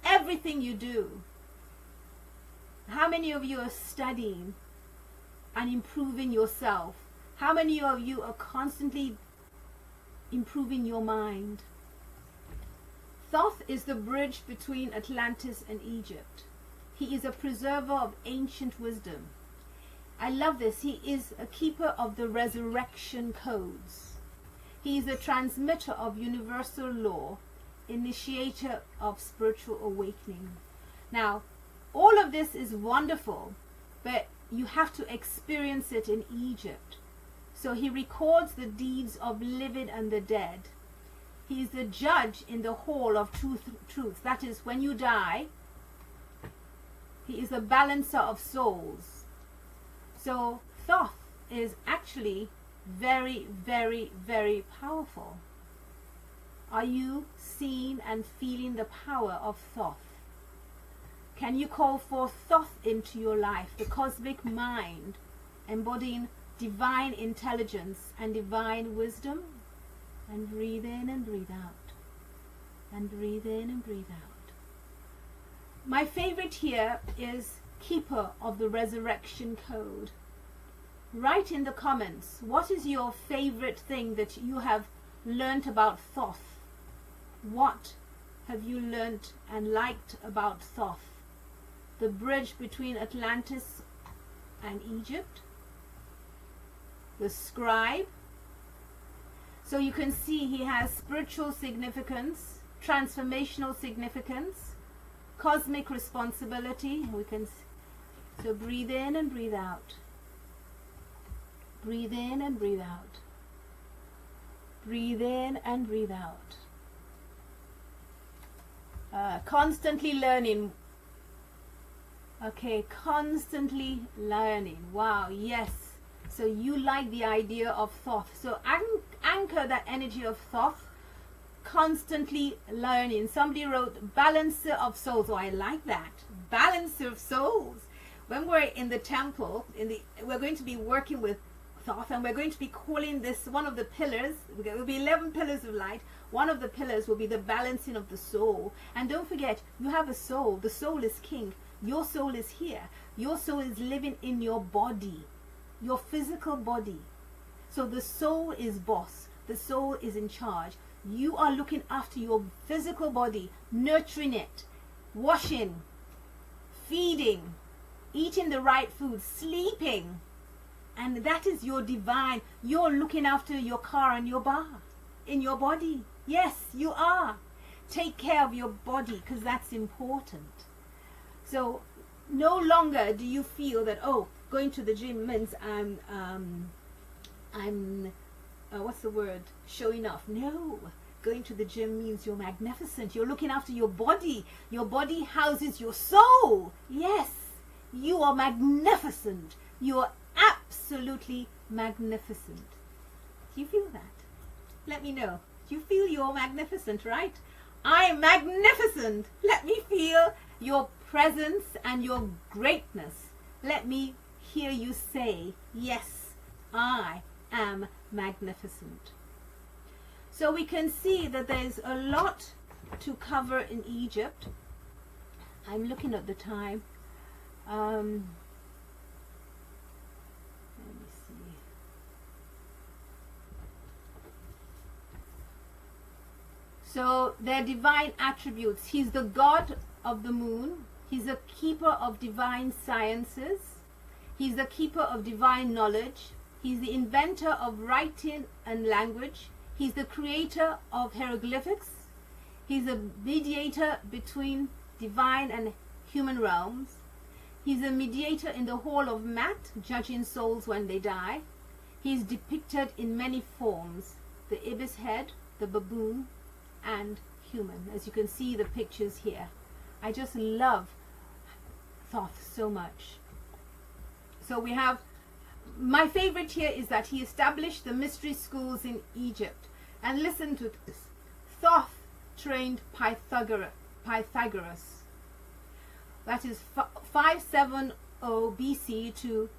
everything you do. How many of you are studying and improving yourself? How many of you are constantly improving your mind? Thoth is the bridge between Atlantis and Egypt. He is a preserver of ancient wisdom. I love this. He is a keeper of the resurrection codes. He is a transmitter of universal law, initiator of spiritual awakening. Now, all of this is wonderful, but you have to experience it in Egypt. So he records the deeds of living and the dead. He is the judge in the hall of truth. That is, when you die, he is a balancer of souls. So Thoth is actually very, very, very powerful. Are you seeing and feeling the power of Thoth? Can you call forth Thoth into your life, the cosmic mind, embodying divine intelligence and divine wisdom? And breathe in and breathe out. And breathe in and breathe out. My favorite here is Keeper of the Resurrection Code. Write in the comments, what is your favorite thing that you have learnt about Thoth? What have you learnt and liked about Thoth? The bridge between Atlantis and Egypt? The scribe? So you can see he has spiritual significance, transformational significance, cosmic responsibility. So breathe in and breathe out. Breathe in and breathe out. Breathe in and breathe out. Constantly learning. Okay, constantly learning. Wow, yes. So you like the idea of Thoth. So anchor that energy of Thoth. Constantly learning. Somebody wrote balancer of souls. Oh, I like that. Balancer of souls. When we're in the temple, we're going to be working with Thoth, and we're going to be calling this one of the pillars. There will be 11 pillars of light. One of the pillars will be the balancing of the soul. And don't forget, you have a soul. The soul is king. Your soul is here. Your soul is living in your body, your physical body. So the soul is boss. The soul is in charge. You are looking after your physical body, nurturing it, washing, feeding, eating the right food, sleeping. And that is your divine. You're looking after your car and your bar in your body. Yes, you are. Take care of your body, because that's important. So no longer do you feel that, oh, going to the gym means what's the word? Showing off. No. Going to the gym means you're magnificent. You're looking after your body. Your body houses your soul. Yes. You are magnificent. You are absolutely magnificent. Do you feel that? Let me know. Do you feel you're magnificent, right? I'm magnificent. Let me feel your presence and your greatness. Let me hear you say, yes, I am magnificent. So we can see that there's a lot to cover in Egypt. I'm looking at the time. Let me see. So their divine attributes. He's the god of the moon. He's a keeper of divine sciences. He's the keeper of divine knowledge. He's the inventor of writing and language. He's the creator of hieroglyphics. He's a mediator between divine and human realms. He's a mediator in the hall of Mat, judging souls when they die. He's depicted in many forms: the ibis head, the baboon, and human. As you can see the pictures here. I just love Thoth so much. So we have, my favorite here is that he established the mystery schools in Egypt. And listen to this. Thoth trained Pythagoras. That is 570 BC to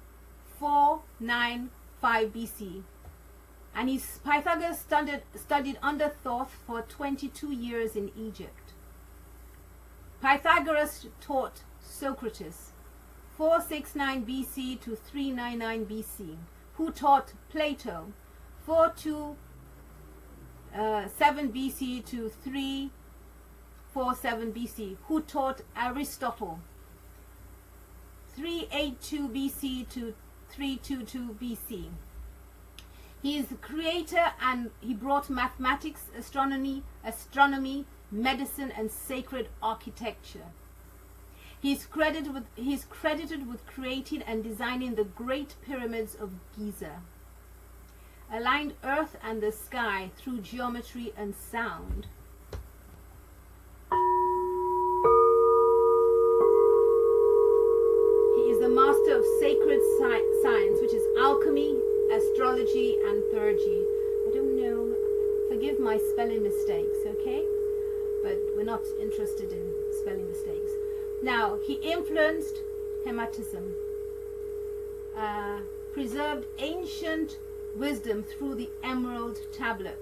495 BC. And Pythagoras studied under Thoth for 22 years in Egypt. Pythagoras taught Socrates 469 BC to 399 BC, who taught Plato 427 BC to 347 BC, who taught Aristotle 382 BC to 322 BC. He is the creator, and he brought mathematics, astronomy, medicine, and sacred architecture. He's credited with creating and designing the Great Pyramids of Giza, aligned earth and the sky through geometry and sound. He is the master of sacred science, which is alchemy, astrology, and theurgy. I don't know, forgive my spelling mistakes, okay? But we're not interested in spelling mistakes. Now, he influenced Hermetism, preserved ancient wisdom through the Emerald Tablet.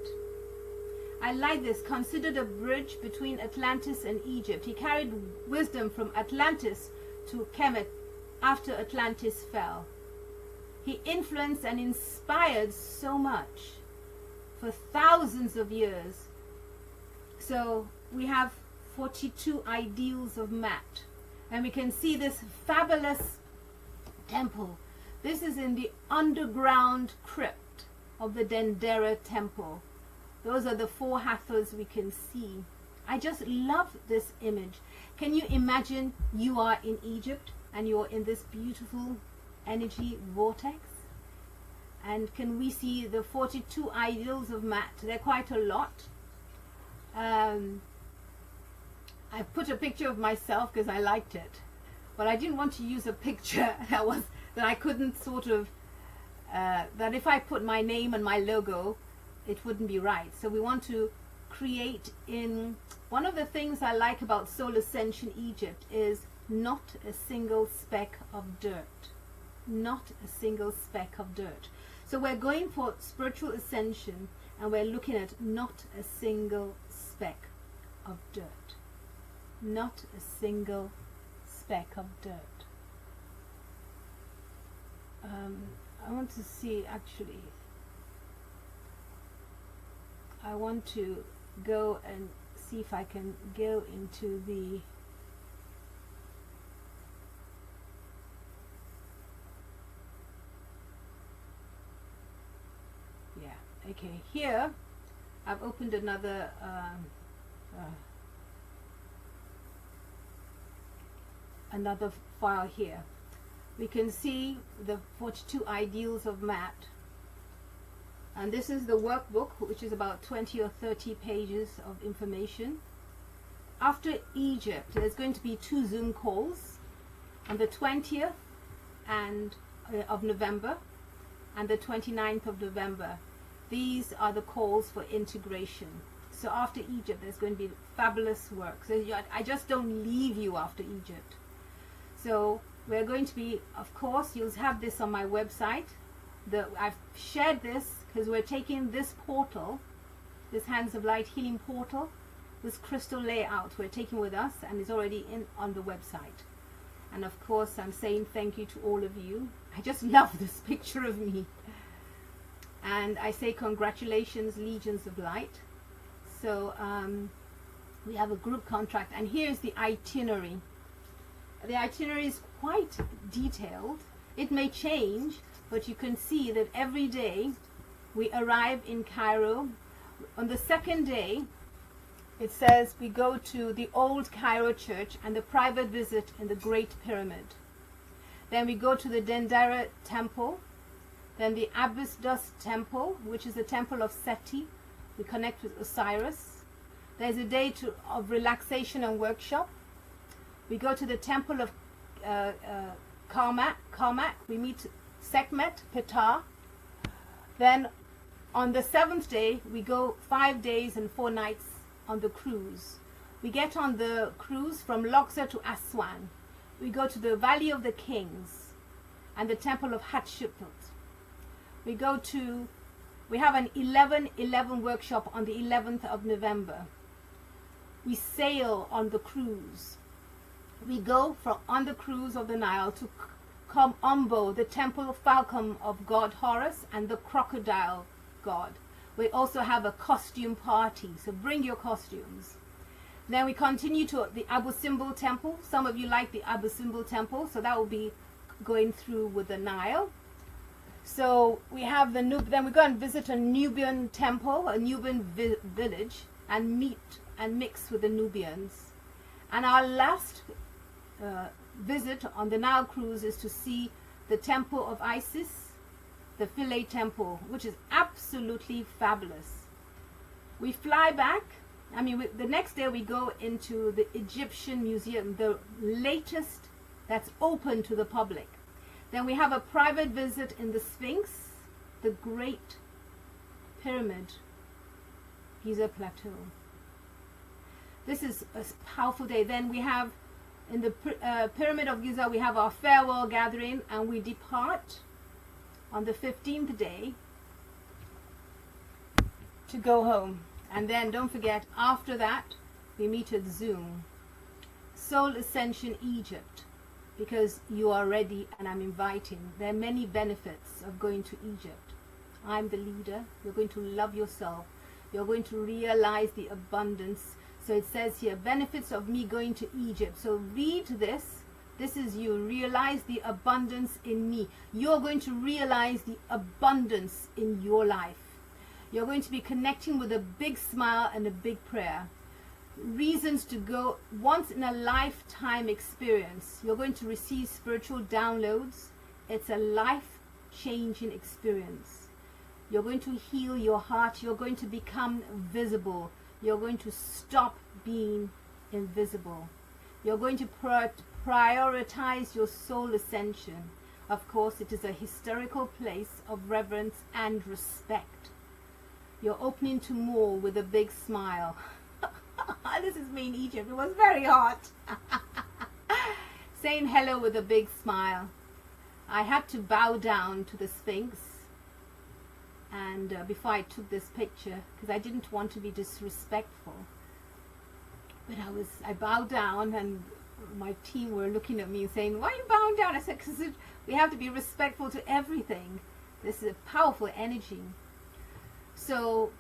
I like this. Considered a bridge between Atlantis and Egypt. He carried wisdom from Atlantis to Kemet after Atlantis fell. He influenced and inspired so much for thousands of years. So we have 42 ideals of Mat. And we can see this fabulous temple. This is in the underground crypt of the Dendera temple. Those are the 4 Hathors we can see. I just love this image. Can you imagine you are in Egypt and you're in this beautiful energy vortex? And can we see the 42 ideals of Mat? They're quite a lot. I put a picture of myself because I liked it. But I didn't want to use a picture that I couldn't sort of, that if I put my name and my logo, it wouldn't be right. So we want to create in, one of the things I like about Soul Ascension Egypt is not a single speck of dirt. Not a single speck of dirt. So we're going for spiritual ascension and we're looking at not a single speck of dirt. Not a single speck of dirt. I want to see, actually, I want to go and see if I can go into the okay, here I've opened another another file here. We can see the 42 ideals of Mat, and this is the workbook, which is about 20 or 30 pages of information. After Egypt, there's going to be 2 Zoom calls on the 20th of November and the 29th of November. These are the calls for integration. So after Egypt, there's going to be fabulous work. So I just don't leave you after Egypt. So we're going to be, of course, you'll have this on my website. I've shared this because we're taking this portal, this Hands of Light healing portal, this crystal layout we're taking with us, and it's already on the website. And of course, I'm saying thank you to all of you. I just love this picture of me. And I say congratulations, Legions of Light. So we have a group contract, and here's the itinerary. The itinerary is quite detailed. It may change, but you can see that every day we arrive in Cairo. On the second day, it says we go to the old Cairo church and the private visit in the Great Pyramid. Then we go to the Dendera temple. Then the Abydos temple, which is the temple of Seti. We connect with Osiris. There's a day of relaxation and workshop. We go to the temple of Karmak. We meet Sekhmet, Ptah. Then on the 7th day, we go 5 days and 4 nights on the cruise. We get on the cruise from Luxor to Aswan. We go to the Valley of the Kings and the temple of Hatshepsut. We have an 11/11 workshop on the 11th of November. We sail on the cruise. We go on the cruise of the Nile to Ombo, the temple of Falcon of God Horus and the crocodile god. We also have a costume party, so bring your costumes. Then we continue to the Abu Simbel temple. Some of you like the Abu Simbel temple, so that will be going through with the Nile. So we have then we go and visit a Nubian temple, a Nubian village, and meet and mix with the Nubians. And our last visit on the Nile cruise is to see the temple of Isis, the Philae temple, which is absolutely fabulous. We fly back. The next day we go into the Egyptian Museum, the latest that's open to the public. Then we have a private visit in the Sphinx, the Great Pyramid, Giza Plateau. This is a powerful day. Then we have In the Pyramid of Giza, we have our farewell gathering, and we depart on the 15th day to go home. And then don't forget, after that, we meet at Zoom, Soul Ascension Egypt, because you are ready and I'm inviting. There are many benefits of going to Egypt. I'm the leader. You're going to love yourself. You're going to realize the abundance. So it says here, benefits of me going to Egypt. So read this. This is you. Realize the abundance in me. You're going to realize the abundance in your life. You're going to be connecting with a big smile and a big prayer. Reasons to go, once in a lifetime experience. You're going to receive spiritual downloads. It's a life-changing experience. You're going to heal your heart. You're going to become visible. You're going to stop being invisible. You're going to prioritize your soul ascension. Of course, it is a historical place of reverence and respect. You're opening to more with a big smile. This is me in Egypt. It was very hot. Saying hello with a big smile. I had to bow down to the Sphinx, and before I took this picture, because I didn't want to be disrespectful. But I bowed down, and my team were looking at me saying, "Why are you bowing down?" I said, "Because we have to be respectful to everything. This is a powerful energy." So,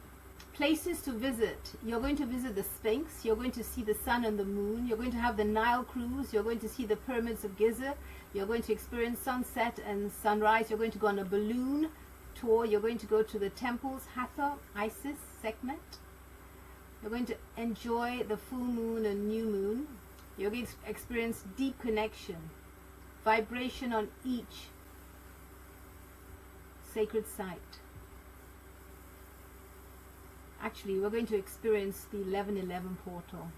places to visit. You're going to visit the Sphinx. You're going to see the sun and the moon. You're going to have the Nile cruise. You're going to see the pyramids of Giza. You're going to experience sunset and sunrise. You're going to go on a balloon tour. You're going to go to the temples, Hathor, Isis, Sekhmet. You're going to enjoy the full moon and new moon. You're going to experience deep connection, vibration on each sacred site. Actually, we're going to experience the 1111 portal.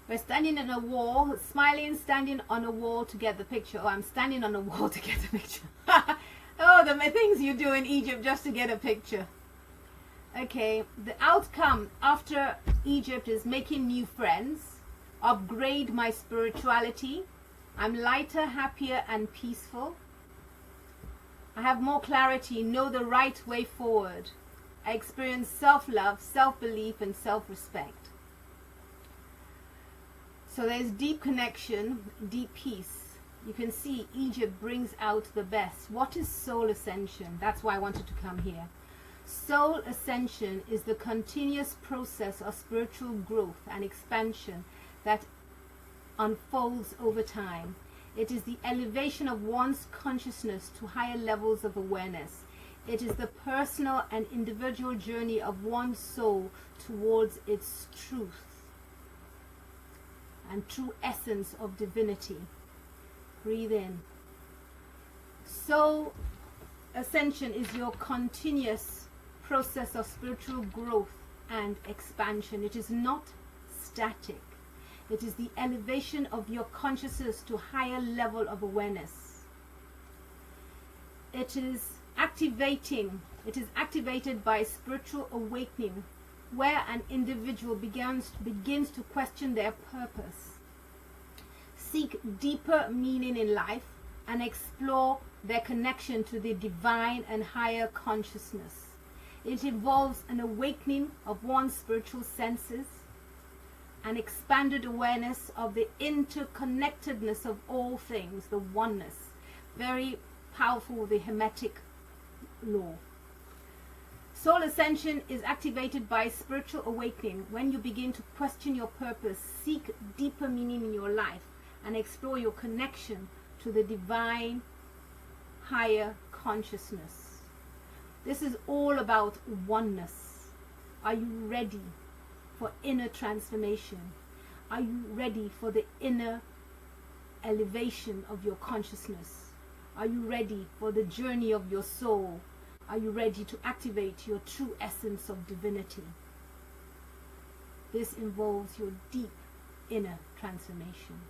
We're standing on a wall, smiling, standing on a wall to get the picture. Oh, I'm standing on a wall to get the picture. Oh, the things you do in Egypt just to get a picture. Okay, the outcome after Egypt is making new friends, upgrade my spirituality. I'm lighter, happier, and peaceful. I have more clarity, know the right way forward. I experience self-love, self-belief, and self-respect. So there's deep connection, deep peace. You can see Egypt brings out the best. What is soul ascension? That's why I wanted to come here. Soul ascension is the continuous process of spiritual growth and expansion that unfolds over time. It is the elevation of one's consciousness to higher levels of awareness. It is the personal and individual journey of one's soul towards its truth and true essence of divinity. Breathe in. Soul ascension is your continuous process of spiritual growth and expansion. It is not static. It is the elevation of your consciousness to higher level of awareness. It is activated by spiritual awakening, where an individual begins to question their purpose, seek deeper meaning in life, and explore their connection to the divine and higher consciousness. It involves an awakening of one's spiritual senses, an expanded awareness of the interconnectedness of all things, the oneness. Very powerful, the Hermetic law. Soul ascension is activated by spiritual awakening when you begin to question your purpose, seek deeper meaning in your life, and explore your connection to the divine higher consciousness. This is all about oneness. Are you ready for inner transformation? Are you ready for the inner elevation of your consciousness? Are you ready for the journey of your soul? Are you ready to activate your true essence of divinity? This involves your deep inner transformation.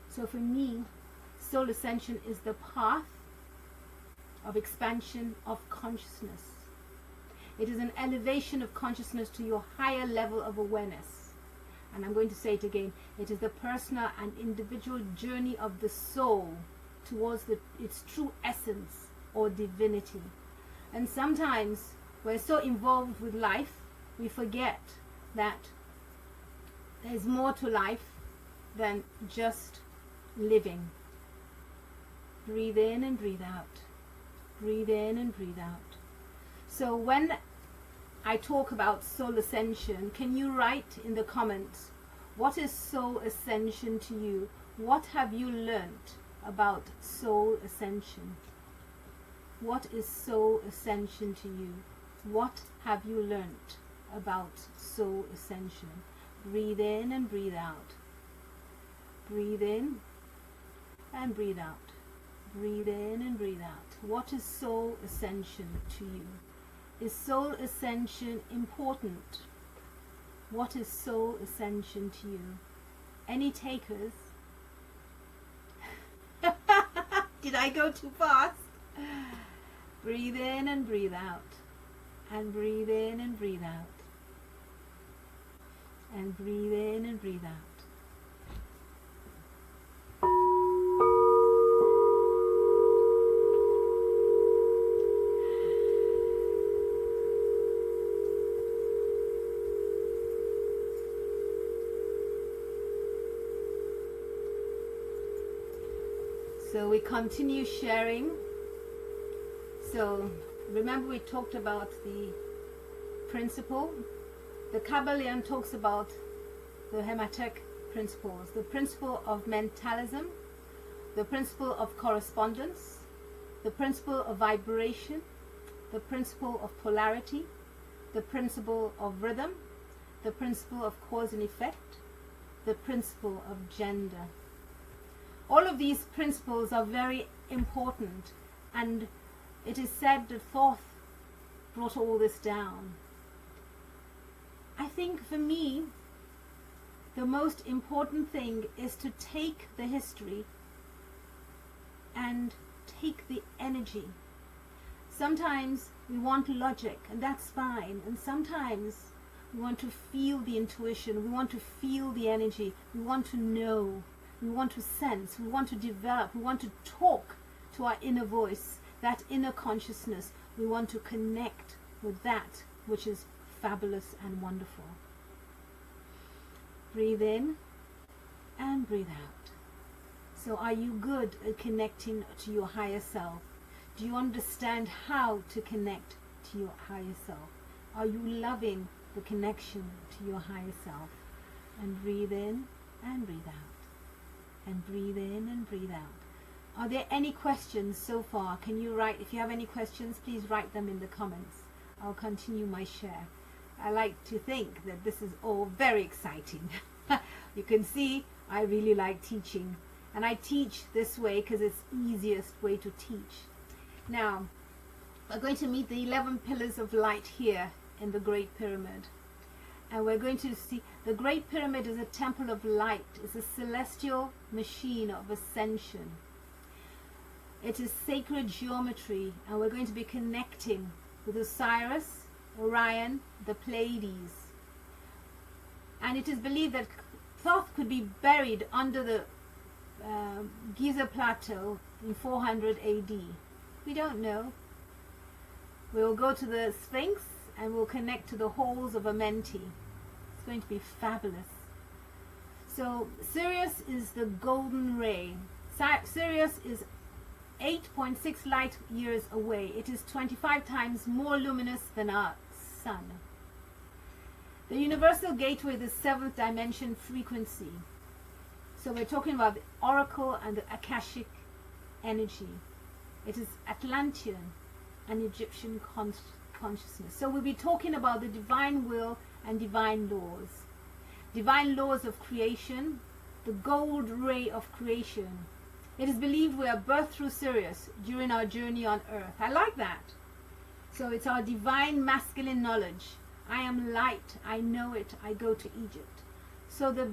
So for me, soul ascension is the path of expansion of consciousness. It is an elevation of consciousness to your higher level of awareness. And I'm going to say it again. It is the personal and individual journey of the soul towards its true essence or divinity. And sometimes we're so involved with life, we forget that there's more to life than just living. Breathe in and breathe out. Breathe in and breathe out. So when I talk about soul ascension, can you write in the comments, what is soul ascension to you? What have you learnt about soul ascension? What is soul ascension to you? What have you learnt about soul ascension? Breathe in and breathe out. Breathe in and breathe out. Breathe in and breathe out. What is soul ascension to you? Is soul ascension important? What is soul ascension to you? Any takers? Did I go too fast? Breathe in and breathe out. And breathe in and breathe out. And breathe in and breathe out. So we continue sharing. So remember we talked about the principle. The Kabbalion talks about the Hermetic principles. The principle of mentalism, the principle of correspondence, the principle of vibration, the principle of polarity, the principle of rhythm, the principle of cause and effect, the principle of gender. All of these principles are very important, and it is said that Thoth brought all this down. I think for me, the most important thing is to take the history and take the energy. Sometimes we want logic, and that's fine, and sometimes we want to feel the intuition, we want to feel the energy, we want to know, we want to sense, we want to develop, we want to talk to our inner voice, that inner consciousness. We want to connect with that which is fabulous and wonderful. Breathe in and breathe out. So are you good at connecting to your higher self? Do you understand how to connect to your higher self? Are you loving the connection to your higher self? And breathe in and breathe out. And breathe in and breathe out. Are there any questions so far? Can you write? If you have any questions, please write them in the comments. I'll continue my share. I like to think that this is all very exciting. You can see I really like teaching. And I teach this way because it's the easiest way to teach. Now, we're going to meet the 11 pillars of light here in the Great Pyramid. And we're going to see the Great Pyramid is a temple of light. It's a celestial machine of ascension. It is sacred geometry, and we're going to be connecting with Osiris, Orion, the Pleiades. And it is believed that Thoth could be buried under the Giza Plateau in 400 AD. We don't know. We'll go to the Sphinx and we'll connect to the halls of Amenti. It's going to be fabulous. So Sirius is the golden ray. Sirius is 8.6 light years away. It is 25 times more luminous than our sun. The universal gateway is the seventh dimension frequency. So we're talking about the oracle and the Akashic energy. It is Atlantean and Egyptian consciousness. So we'll be talking about the divine will and divine laws. Divine laws of creation, the gold ray of creation. It is believed we are birthed through Sirius during our journey on earth. I like that. So it's our divine masculine knowledge. I am light, I know it, I go to Egypt. So the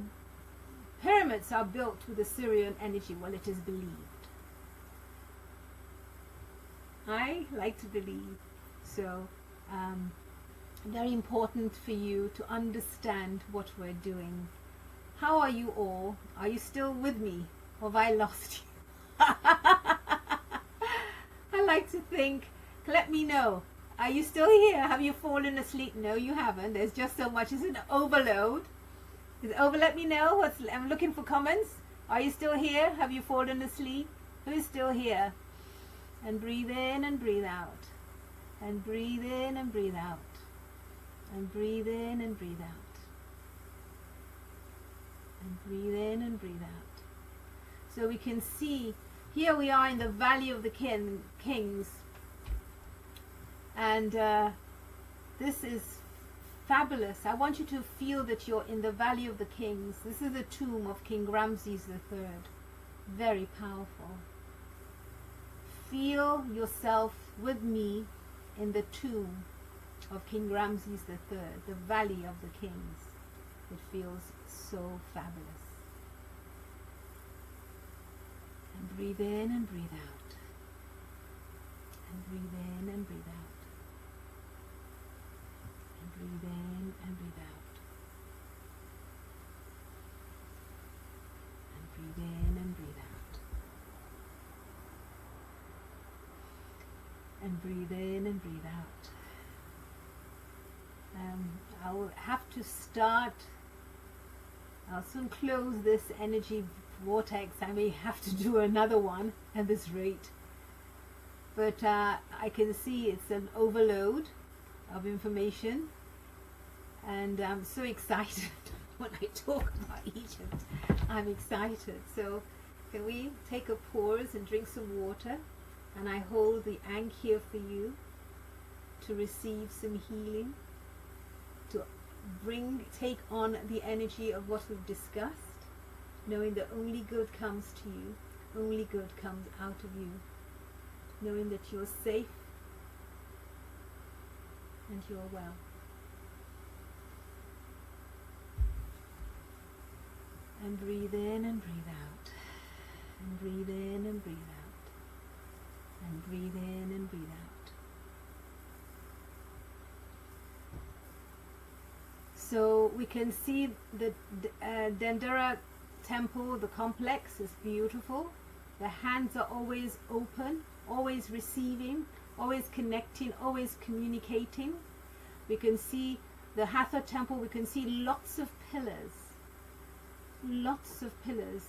pyramids are built with the Sirian energy, well, it is believed. I like to believe. So very important for you to understand what we're doing How are you all? Are you still with me? Or have I lost you? I like to think, let me know. Are you still here? Have you fallen asleep? No, you haven't. There's just so much. It's an overload. Let me know. I'm looking for comments. Are you still here? Have you fallen asleep? Who's still here? And breathe in and breathe out. And breathe in and breathe out. And breathe in and breathe out. And breathe in and breathe out. So we can see, here we are in the Valley of the Kings. And this is fabulous. I want you to feel that you're in the Valley of the Kings. This is the tomb of King Ramses III. Very powerful. Feel yourself with me in the tomb of King Ramses III, the Valley of the Kings. It feels so fabulous. And breathe in and breathe out. And breathe in and breathe out. And breathe in and breathe out. And breathe in and breathe out. And breathe in and breathe out. I will have to start. I'll soon close this energy vortex. I may have to do another one at this rate. But I can see it's an overload of information. And I'm so excited when I talk about Egypt. I'm excited. So can we take a pause and drink some water? And I hold the ankh here for you to receive some healing, to take on the energy of what we've discussed, knowing that only good comes to you, only good comes out of you, knowing that you're safe and you're well. And breathe in and breathe out. And breathe in and breathe out. And breathe in and breathe out. So we can see the Dendera temple, the complex is beautiful. The hands are always open, always receiving, always connecting, always communicating. We can see the Hathor temple, we can see lots of pillars. Lots of pillars.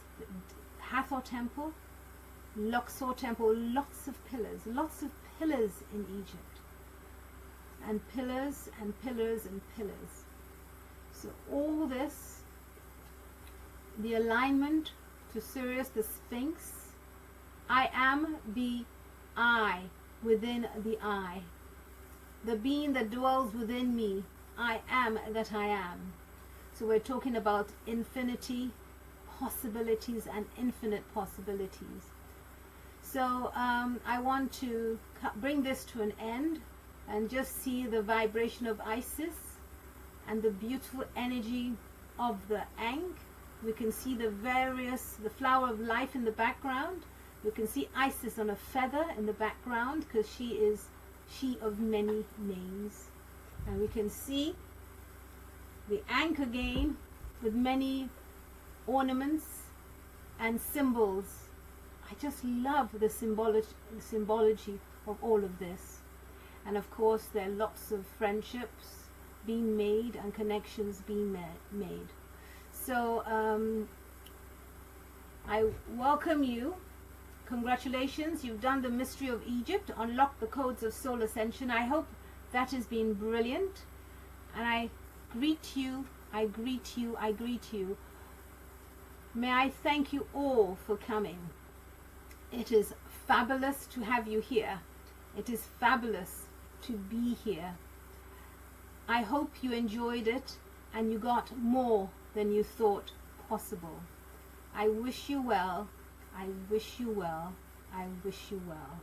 Hathor temple, Luxor temple, lots of pillars in Egypt. And pillars and pillars and pillars. So all this, the alignment to Sirius, the Sphinx, I am the I within the I. The being that dwells within me, I am that I am. So we're talking about infinity, possibilities, and infinite possibilities. So I want to bring this to an end and just see the vibration of Isis and the beautiful energy of the ankh. We can see the flower of life in the background. We can see Isis on a feather in the background because she is she of many names. And we can see the ankh again with many ornaments and symbols. I just love the symbology of all of this. And of course there are lots of friendships being made and connections being made. So I welcome you. Congratulations, you've done the mystery of Egypt, unlocked the codes of Soul Ascension. I hope that has been brilliant. And I greet you, I greet you, I greet you. May I thank you all for coming. It is fabulous to have you here. It is fabulous to be here. I hope you enjoyed it and you got more than you thought possible. I wish you well. I wish you well. I wish you well.